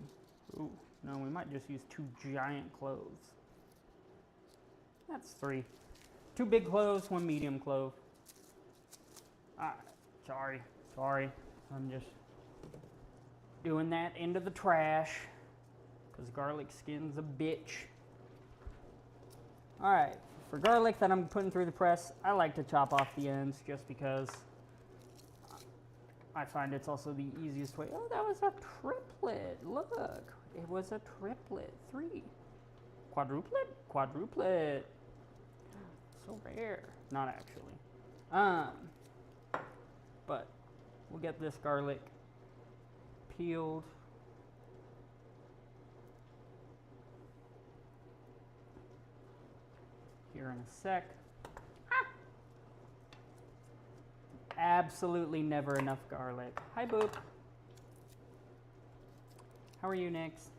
Ooh, no, we might just use 2 giant cloves. That's 3. 2 big cloves, 1 medium clove. Sorry. I'm just doing that into the trash because garlic skin's a bitch. All right, for garlic that I'm putting through the press, I like to chop off the ends just because I find it's also the easiest way. Oh, that was a triplet. Look, it was a triplet. 3. Quadruplet? Quadruplet. So rare. Not actually. But we'll get this garlic peeled. Here in a sec. Absolutely never enough garlic. Hi, Boop. How are you, Nix?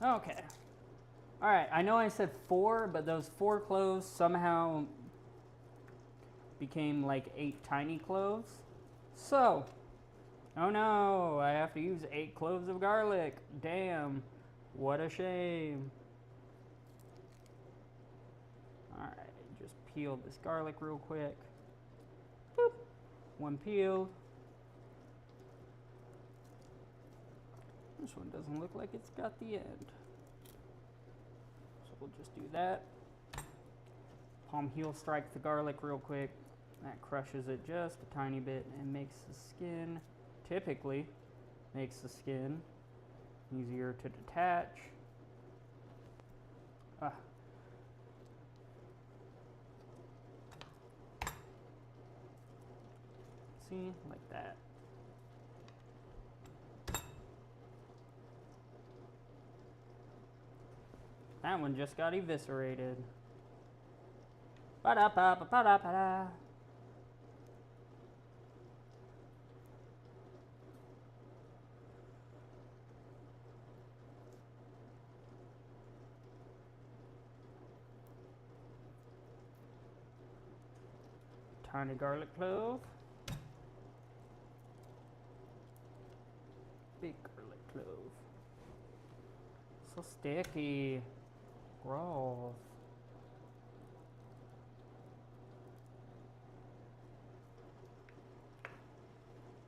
Okay. All right, I know I said 4, but those 4 cloves somehow became like 8 tiny cloves. So, Oh no, I have to use 8 cloves of garlic. Damn, what a shame. Alright, just peel this garlic real quick. Boop. 1 peeled. This one doesn't look like it's got the end. So we'll just do that. Palm heel strike the garlic real quick. That crushes it just a tiny bit and makes the skin, typically makes the skin easier to detach. See, like that. That one just got eviscerated. Ba-da-ba-ba-ba-da-ba-da. Tiny garlic clove. Big garlic clove. So sticky. Gross.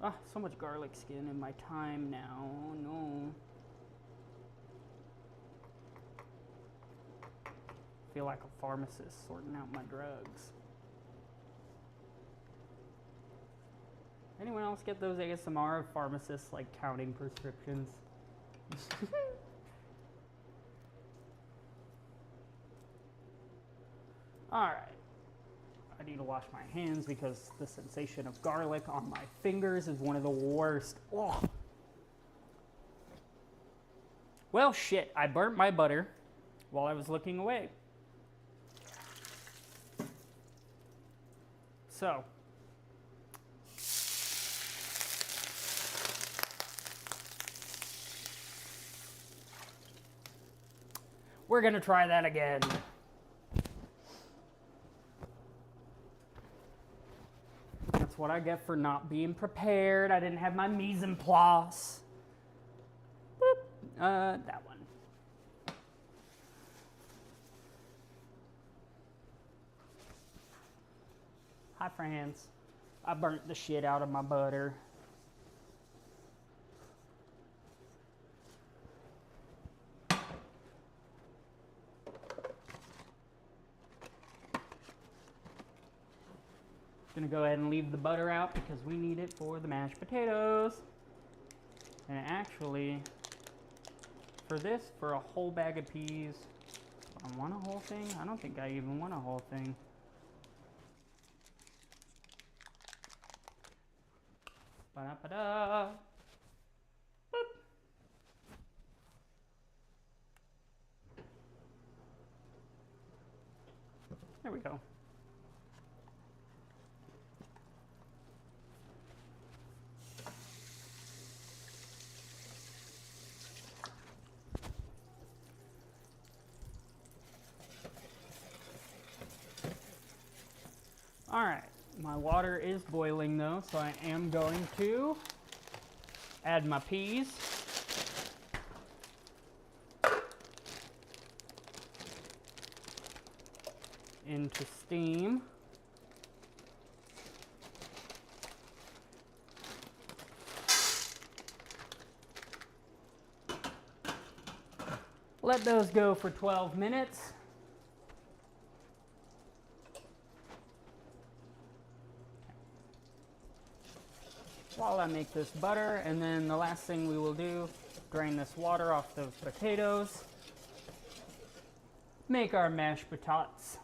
Ah, so much garlic skin in my thyme now. Oh no. I feel like a pharmacist sorting out my drugs. Anyone else get those ASMR of pharmacists like counting prescriptions? Alright. I need to wash my hands because the sensation of garlic on my fingers is one of the worst. Ugh. Well, shit, I burnt my butter while I was looking away. So, we're gonna try that again. That's what I get for not being prepared. I didn't have my mise en place. Boop. That one. Hi, friends. I burnt the shit out of my butter. Gonna go ahead and leave the butter out because we need it for the mashed potatoes. And actually, for this, for a whole bag of peas, I want a whole thing? I don't think I even want a whole thing. Ba-da-ba-da. Boop. There we go. All right, my water is boiling though, so I am going to add my peas. Into steam. Let those go for 12 minutes. While I make this butter, and then the last thing we will do, drain this water off the potatoes, make our mashed potatoes,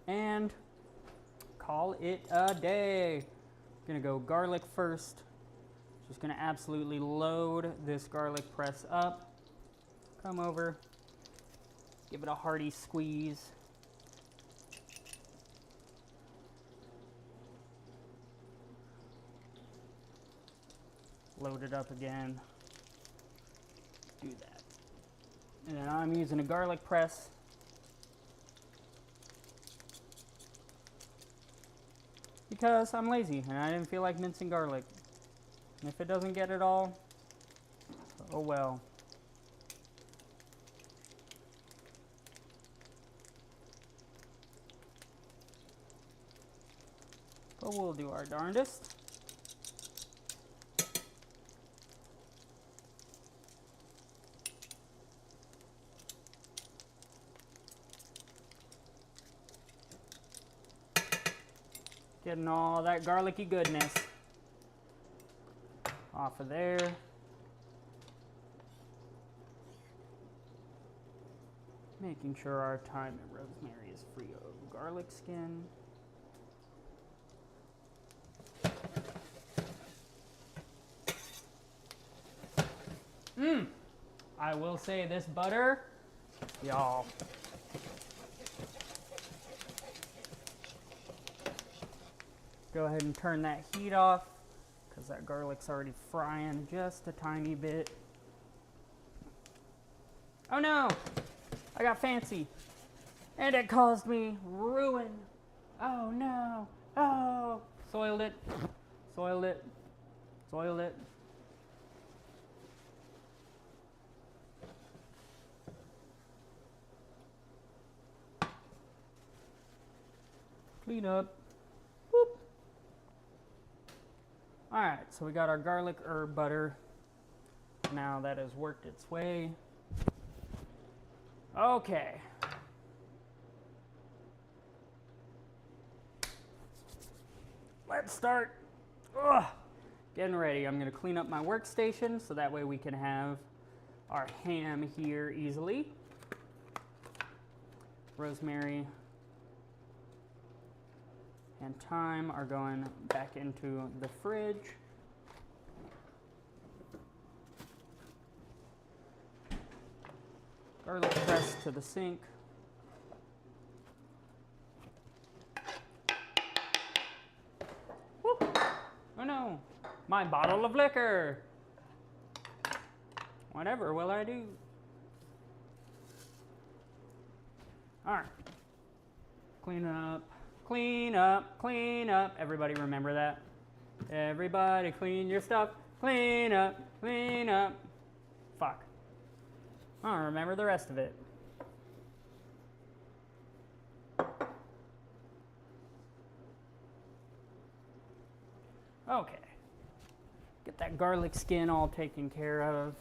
and call it a day. Gonna go garlic first. Just gonna absolutely load this garlic press up. Come over, give it a hearty squeeze. Load it up again. Do that. And then I'm using a garlic press. Because I'm lazy and I didn't feel like mincing garlic. And if it doesn't get it all, oh well. But we'll do our darndest. Getting all that garlicky goodness off of there. Making sure our thyme and rosemary is free of garlic skin. I will say this butter, y'all. Go ahead and turn that heat off because that garlic's already frying just a tiny bit. Oh no, I got fancy and it caused me ruin. Oh no, oh, soiled it, soiled it, soiled it. Clean up. Whoop. All right, so we got our garlic herb butter. Now that has worked its way. Okay. Let's start getting ready. I'm going to clean up my workstation so that way we can have our ham here easily. Rosemary and thyme are going back into the fridge. Garlic press to the sink. Woo. Oh no, my bottle of liquor. Whatever will I do? All right, clean up. Clean up, clean up. Everybody remember that? Everybody clean your stuff. Clean up, clean up. Fuck. I don't remember the rest of it. Okay. Get that garlic skin all taken care of.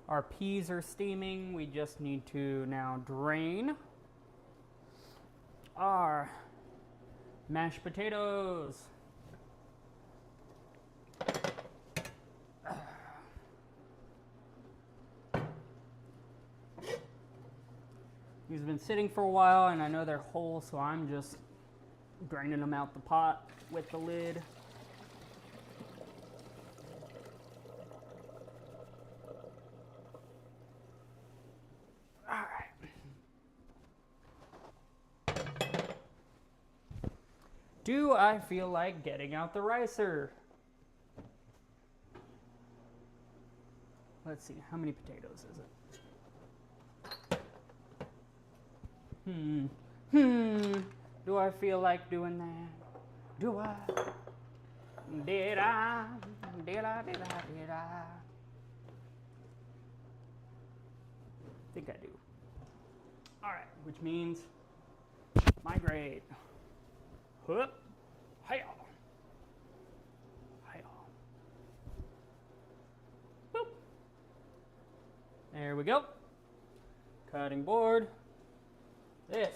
Our peas are steaming. We just need to now drain our mashed potatoes. These have been sitting for a while and I know they're whole, so I'm just draining them out the pot with the lid. Do I feel like getting out the ricer? Let's see, how many potatoes is it? Do I feel like doing that? Do I? Did I? Did I? Did I? Did I? I think I do. All right, which means migrate. Whoop. Hi-ya. Hi-ya. Boop. There we go. Cutting board. This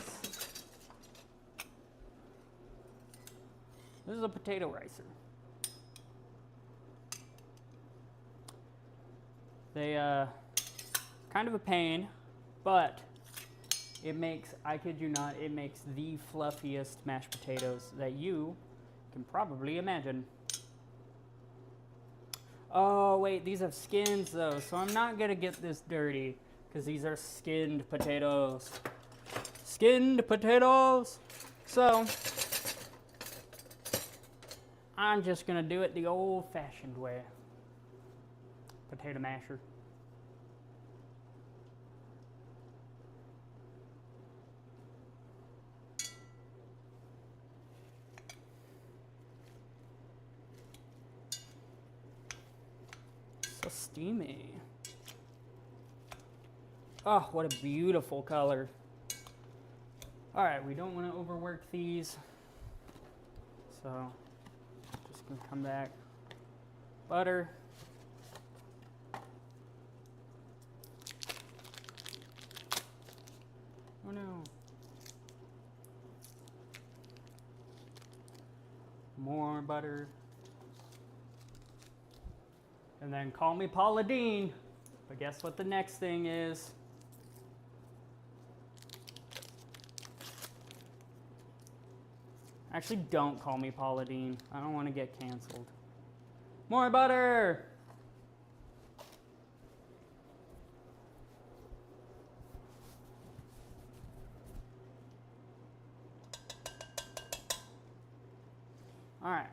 is a potato ricer. They kind of a pain, but it makes, I kid you not, it makes the fluffiest mashed potatoes that you can probably imagine. Oh wait, these have skins though, so I'm not gonna get this dirty because these are skinned potatoes. Skinned potatoes. So I'm just gonna do it the old-fashioned way. Potato masher. steamy. Oh, what a beautiful color. All right, we don't want to overwork these. So, just gonna come back. Butter. Oh no. More butter. And then call me Paula Deen. But guess what the next thing is? Actually, don't call me Paula Deen. I don't want to get canceled. More butter! All right.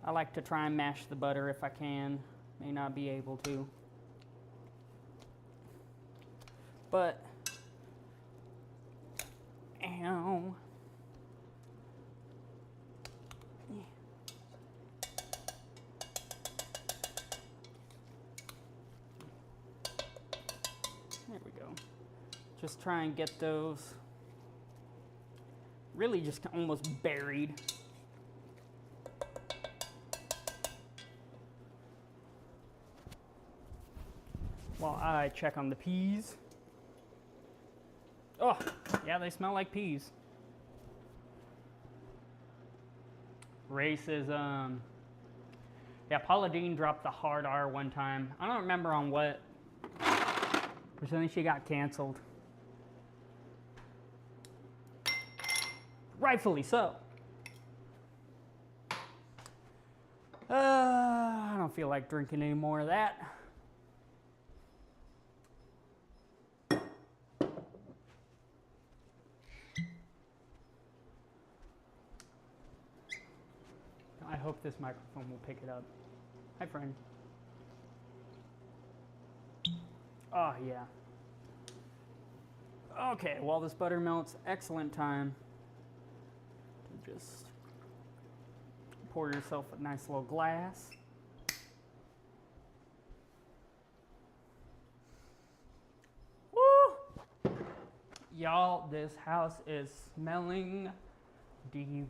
I like to try and mash the butter if I can. May not be able to. But, ow. There we go. Just try and get those really just almost buried. While I check on the peas. Oh, yeah, they smell like peas. Racism. Yeah, Paula Deen dropped the hard R one time. I don't remember on what. Or something she got canceled. Rightfully so. I don't feel like drinking any more of that. I hope this microphone will pick it up. Hi, friend. Oh, yeah. Okay, while this butter melts, excellent time to just pour yourself a nice little glass. Woo! Y'all, this house is smelling divine.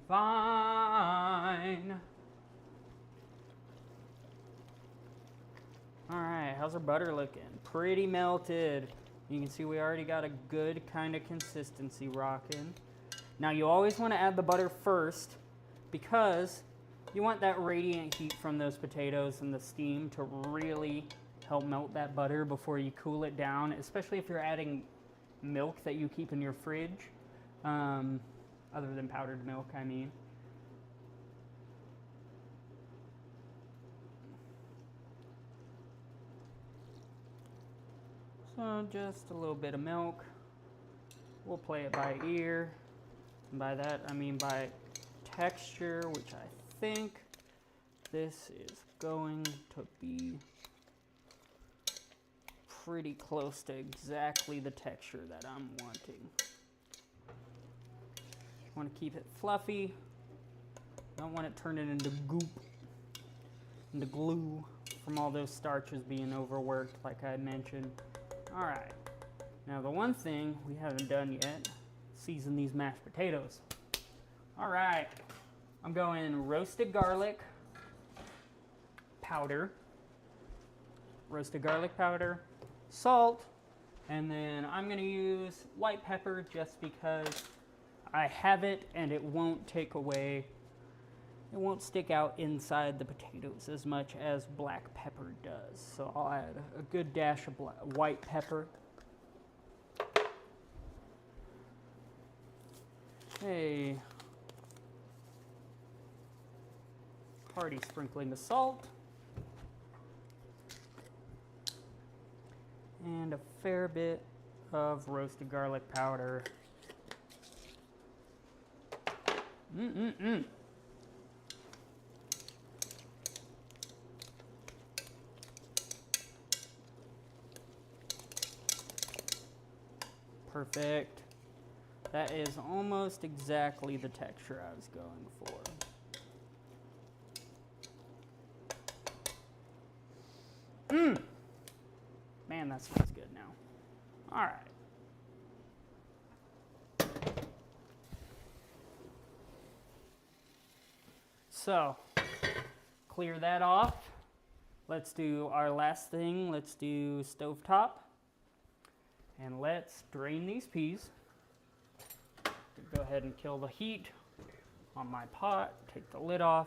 All right, how's our butter looking? Pretty melted. You can see we already got a good kind of consistency rocking. Now you always want to add the butter first because you want that radiant heat from those potatoes and the steam to really help melt that butter before you cool it down, especially if you're adding milk that you keep in your fridge, other than powdered milk, I mean. So just a little bit of milk. We'll play it by ear. And by that, I mean by texture, which I think this is going to be pretty close to exactly the texture that I'm wanting. Want to keep it fluffy. Don't want it turning into goop, into glue from all those starches being overworked, like I mentioned. All right, now the one thing we haven't done yet, season these mashed potatoes. All right, I'm going roasted garlic powder, salt, and then I'm gonna use white pepper just because I have it and it won't take away, it won't stick out inside the potatoes as much as black pepper does. So I'll add a good dash of white pepper. A hearty sprinkling of salt. And a fair bit of roasted garlic powder. Perfect. That is almost exactly the texture I was going for. that smells good now. All right. So, clear that off. Let's do our last thing. Let's do stovetop. And let's drain these peas. Go ahead and kill the heat on my pot. Take the lid off.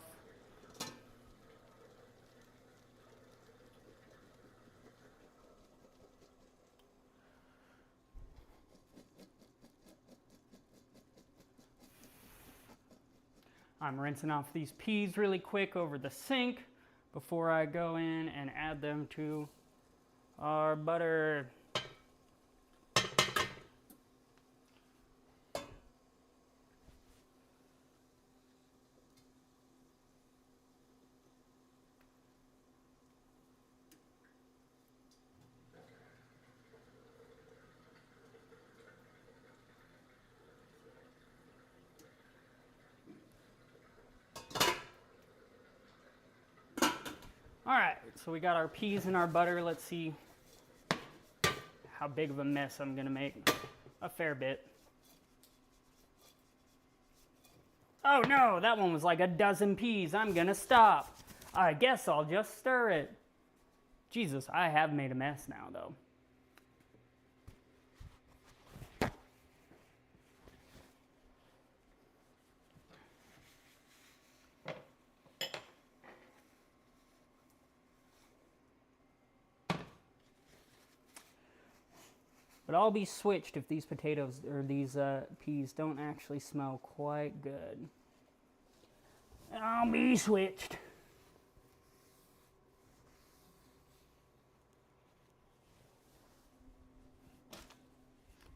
I'm rinsing off these peas really quick over the sink before I go in and add them to our butter. All right, so we got our peas and our butter. Let's see how big of a mess I'm gonna make. A fair bit. Oh no, that one was like a dozen peas. I'm gonna stop. I guess I'll just stir it. Jesus, I have made a mess now though. But I'll be switched if these potatoes or these peas don't actually smell quite good. I'll be switched.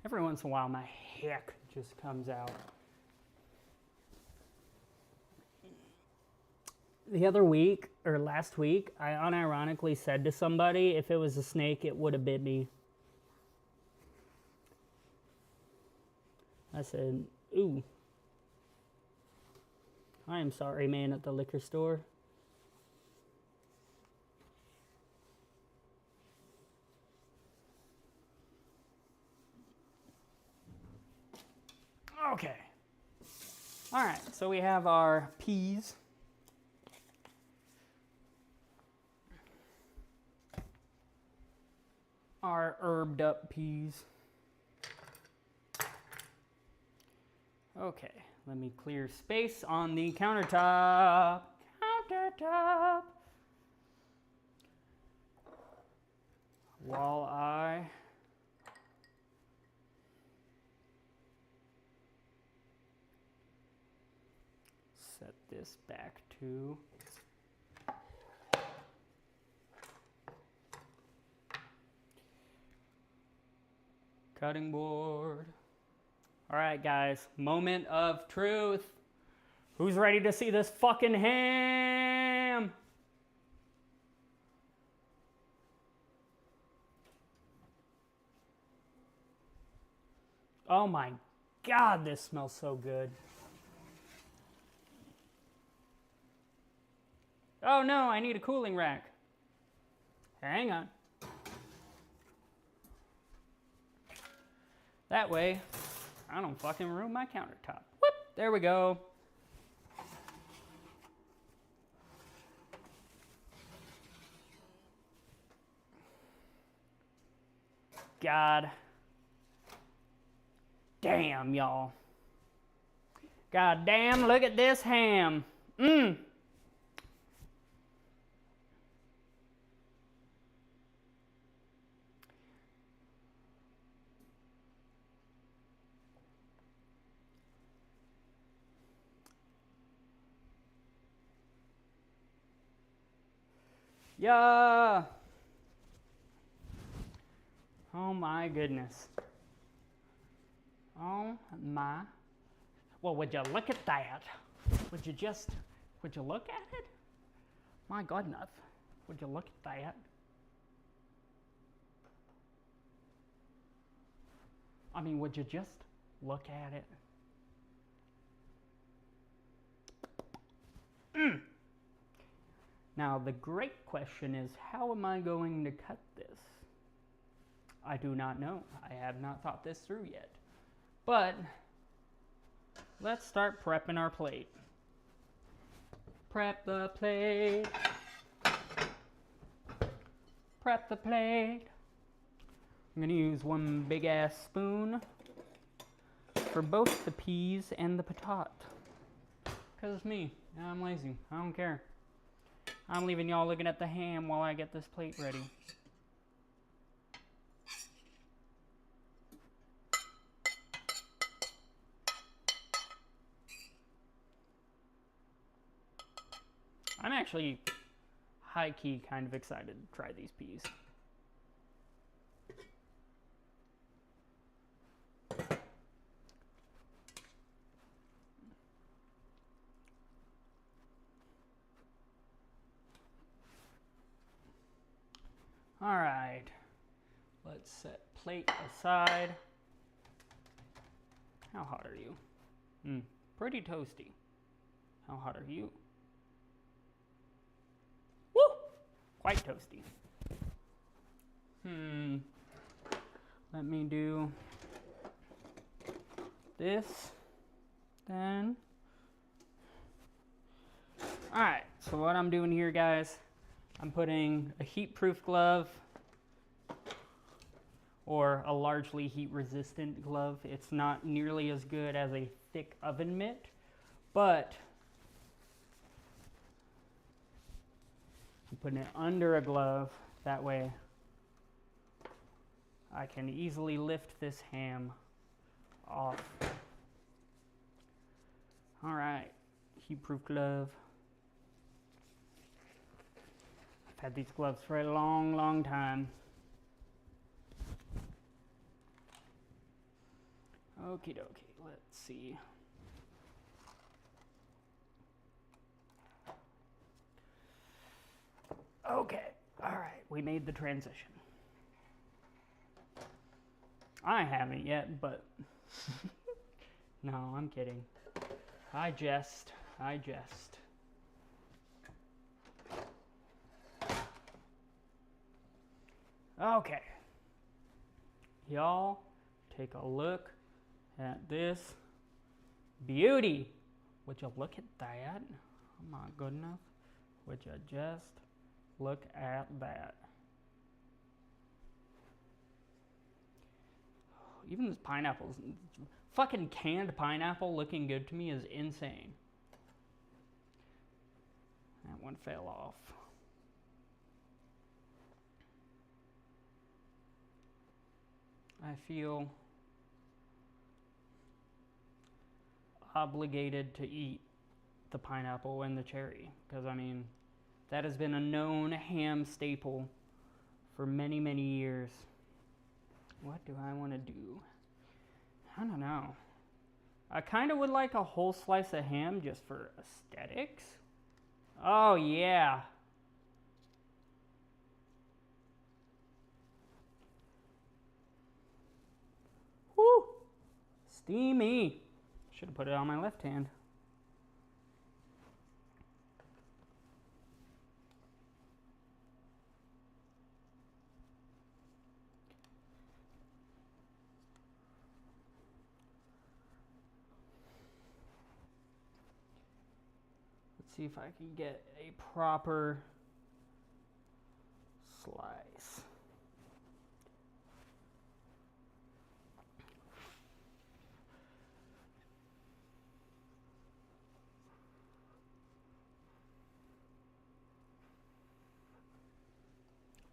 Every once in a while, my heck just comes out. The other week, or last week, I unironically said to somebody, if it was a snake, it would have bit me. I said, ooh, I am sorry, man, at the liquor store. Okay. All right, so we have our peas. Our herbed up peas. Okay, let me clear space on the countertop. While I set this back to cutting board. All right, guys, moment of truth. Who's ready to see this fucking ham? Oh my God, this smells so good. Oh no, I need a cooling rack. Hang on. That way, I don't fucking ruin my countertop. Whoop, there we go. God damn, y'all. God damn, look at this ham. Mmm. Yeah. Oh my goodness. Oh my. Well, would you look at that? Would you look at it? My goodness. Would you look at that? I mean, would you just look at it? Mm. Now, the great question is, how am I going to cut this? I do not know. I have not thought this through yet. But let's start prepping our plate. Prep the plate. Prep the plate. I'm gonna use one big ass spoon for both the peas and the patat. Cause it's me, and I'm lazy. I don't care. I'm leaving y'all looking at the ham while I get this plate ready. I'm actually high-key kind of excited to try these peas. All right, let's set plate aside. How hot are you? Pretty toasty. How hot are you? Woo! Quite toasty. Let me do this, then. All right, so what I'm doing here, guys, I'm putting a heat-proof glove or a largely heat-resistant glove. It's not nearly as good as a thick oven mitt, but I'm putting it under a glove. That way I can easily lift this ham off. All right, heat-proof glove. I've had these gloves for a long, long time. Okie dokie, let's see. Okay, all right, we made the transition. I haven't yet, but no, I'm kidding. I jest. Okay. Y'all, take a look at this beauty. Would you look at that? I'm not good enough. Would you just look at that? Even this pineapple, fucking canned pineapple looking good to me is insane. That one fell off. I feel obligated to eat the pineapple and the cherry because, I mean, that has been a known ham staple for many, many years. What do I want to do? I don't know. I kind of would like a whole slice of ham just for aesthetics. Oh, yeah. Woo! Steamy. Should have put it on my left hand. Let's see if I can get a proper slice.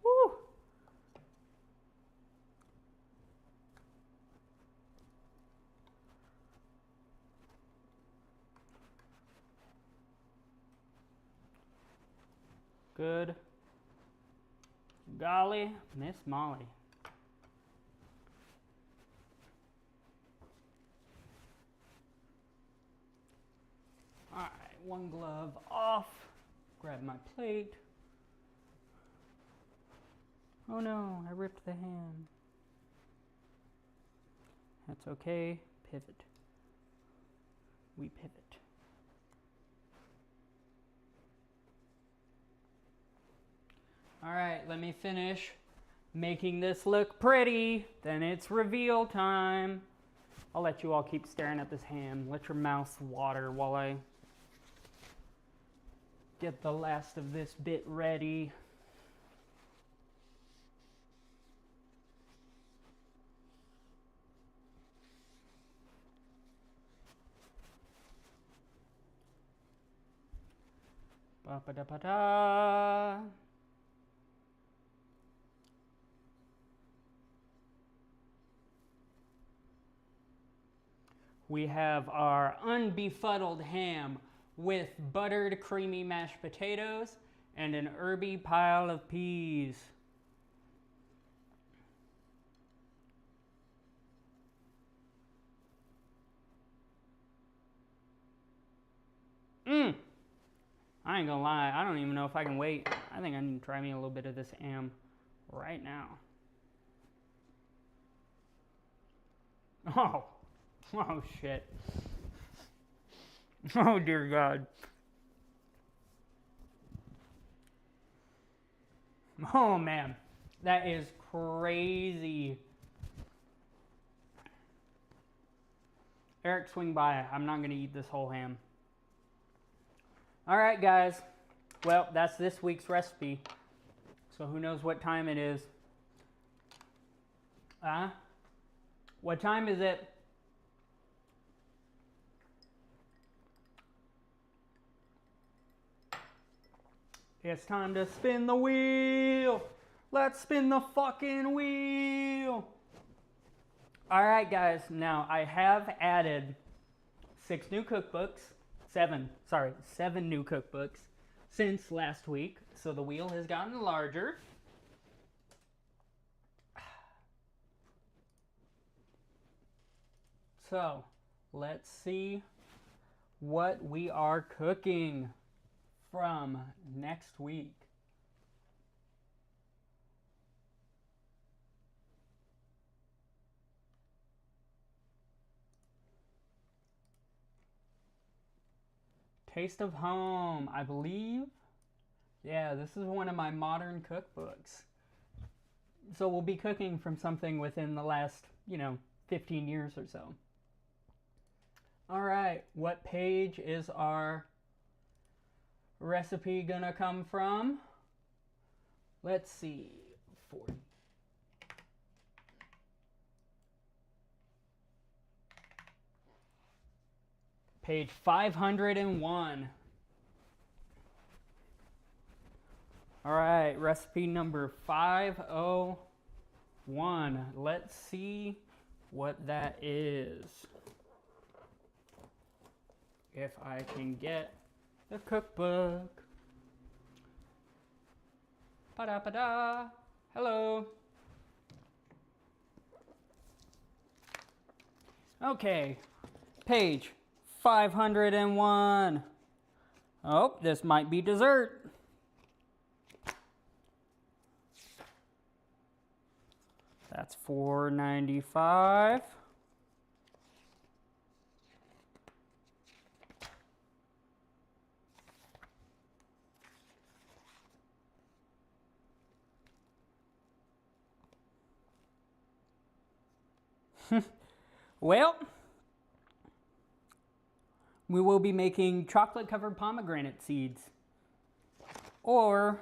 Woo! Good. Golly, Miss Molly. All right, one glove off. Grab my plate. Oh no, I ripped the ham. That's okay. Pivot. We pivot. All right, let me finish making this look pretty. Then it's reveal time. I'll let you all keep staring at this ham. Let your mouths water while I get the last of this bit ready. Ba-ba-da-ba-da. We have our unbefuddled ham with buttered creamy mashed potatoes and an herby pile of peas. I ain't gonna lie, I don't even know if I can wait. I think I need to try me a little bit of this ham right now. Oh shit. Oh dear God. Oh man, that is crazy. Eric, swing by. I'm not gonna eat this whole ham. All right, guys. Well, that's this week's recipe. So who knows what time it is? What time is it? It's time to spin the wheel. Let's spin the fucking wheel. All right, guys. Now, I have added 7 new cookbooks since last week. So the wheel has gotten larger. So, let's see what we are cooking from next week. Taste of Home, I believe. Yeah, this is one of my modern cookbooks. So we'll be cooking from something within the last, 15 years or so. All right, what page is our recipe gonna come from? Let's see. 40. Page 501. All right, recipe number 501. Let's see what that is. If I can get the cookbook. Pa-da-pa-da. Hello. Okay, page 501. Oh, this might be dessert. That's $4.95. Well, we will be making chocolate-covered pomegranate seeds. Or,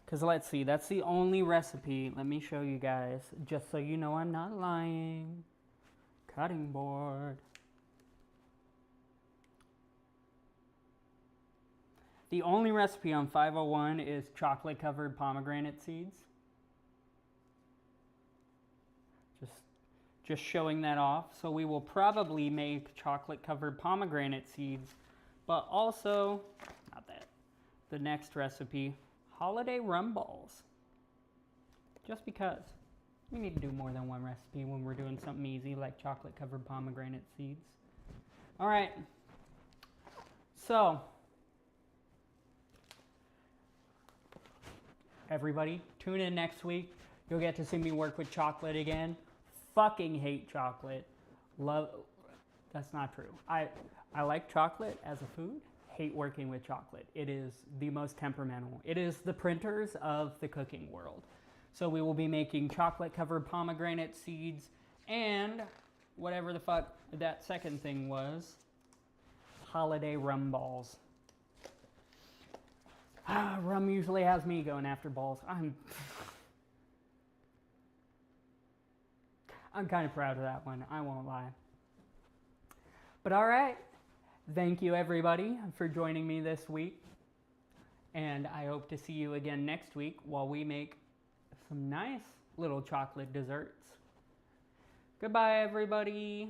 because let's see, that's the only recipe. Let me show you guys, just so you know I'm not lying. Cutting board. The only recipe on 501 is chocolate-covered pomegranate seeds. Just showing that off. So we will probably make chocolate-covered pomegranate seeds, but also, not that, the next recipe, holiday rum balls. Just because. We need to do more than one recipe when we're doing something easy like chocolate-covered pomegranate seeds. All right. So, everybody, tune in next week. You'll get to see me work with chocolate again. Fucking hate chocolate. Love, that's not true. I like chocolate as a food. hate working with chocolate. It is the most temperamental. It is the printers of the cooking world. So we will be making chocolate covered pomegranate seeds and whatever the fuck that second thing was, holiday rum balls. Rum usually has me going after balls. I'm kind of proud of that one, I won't lie. But all right, thank you everybody for joining me this week. And I hope to see you again next week while we make some nice little chocolate desserts. Goodbye, everybody.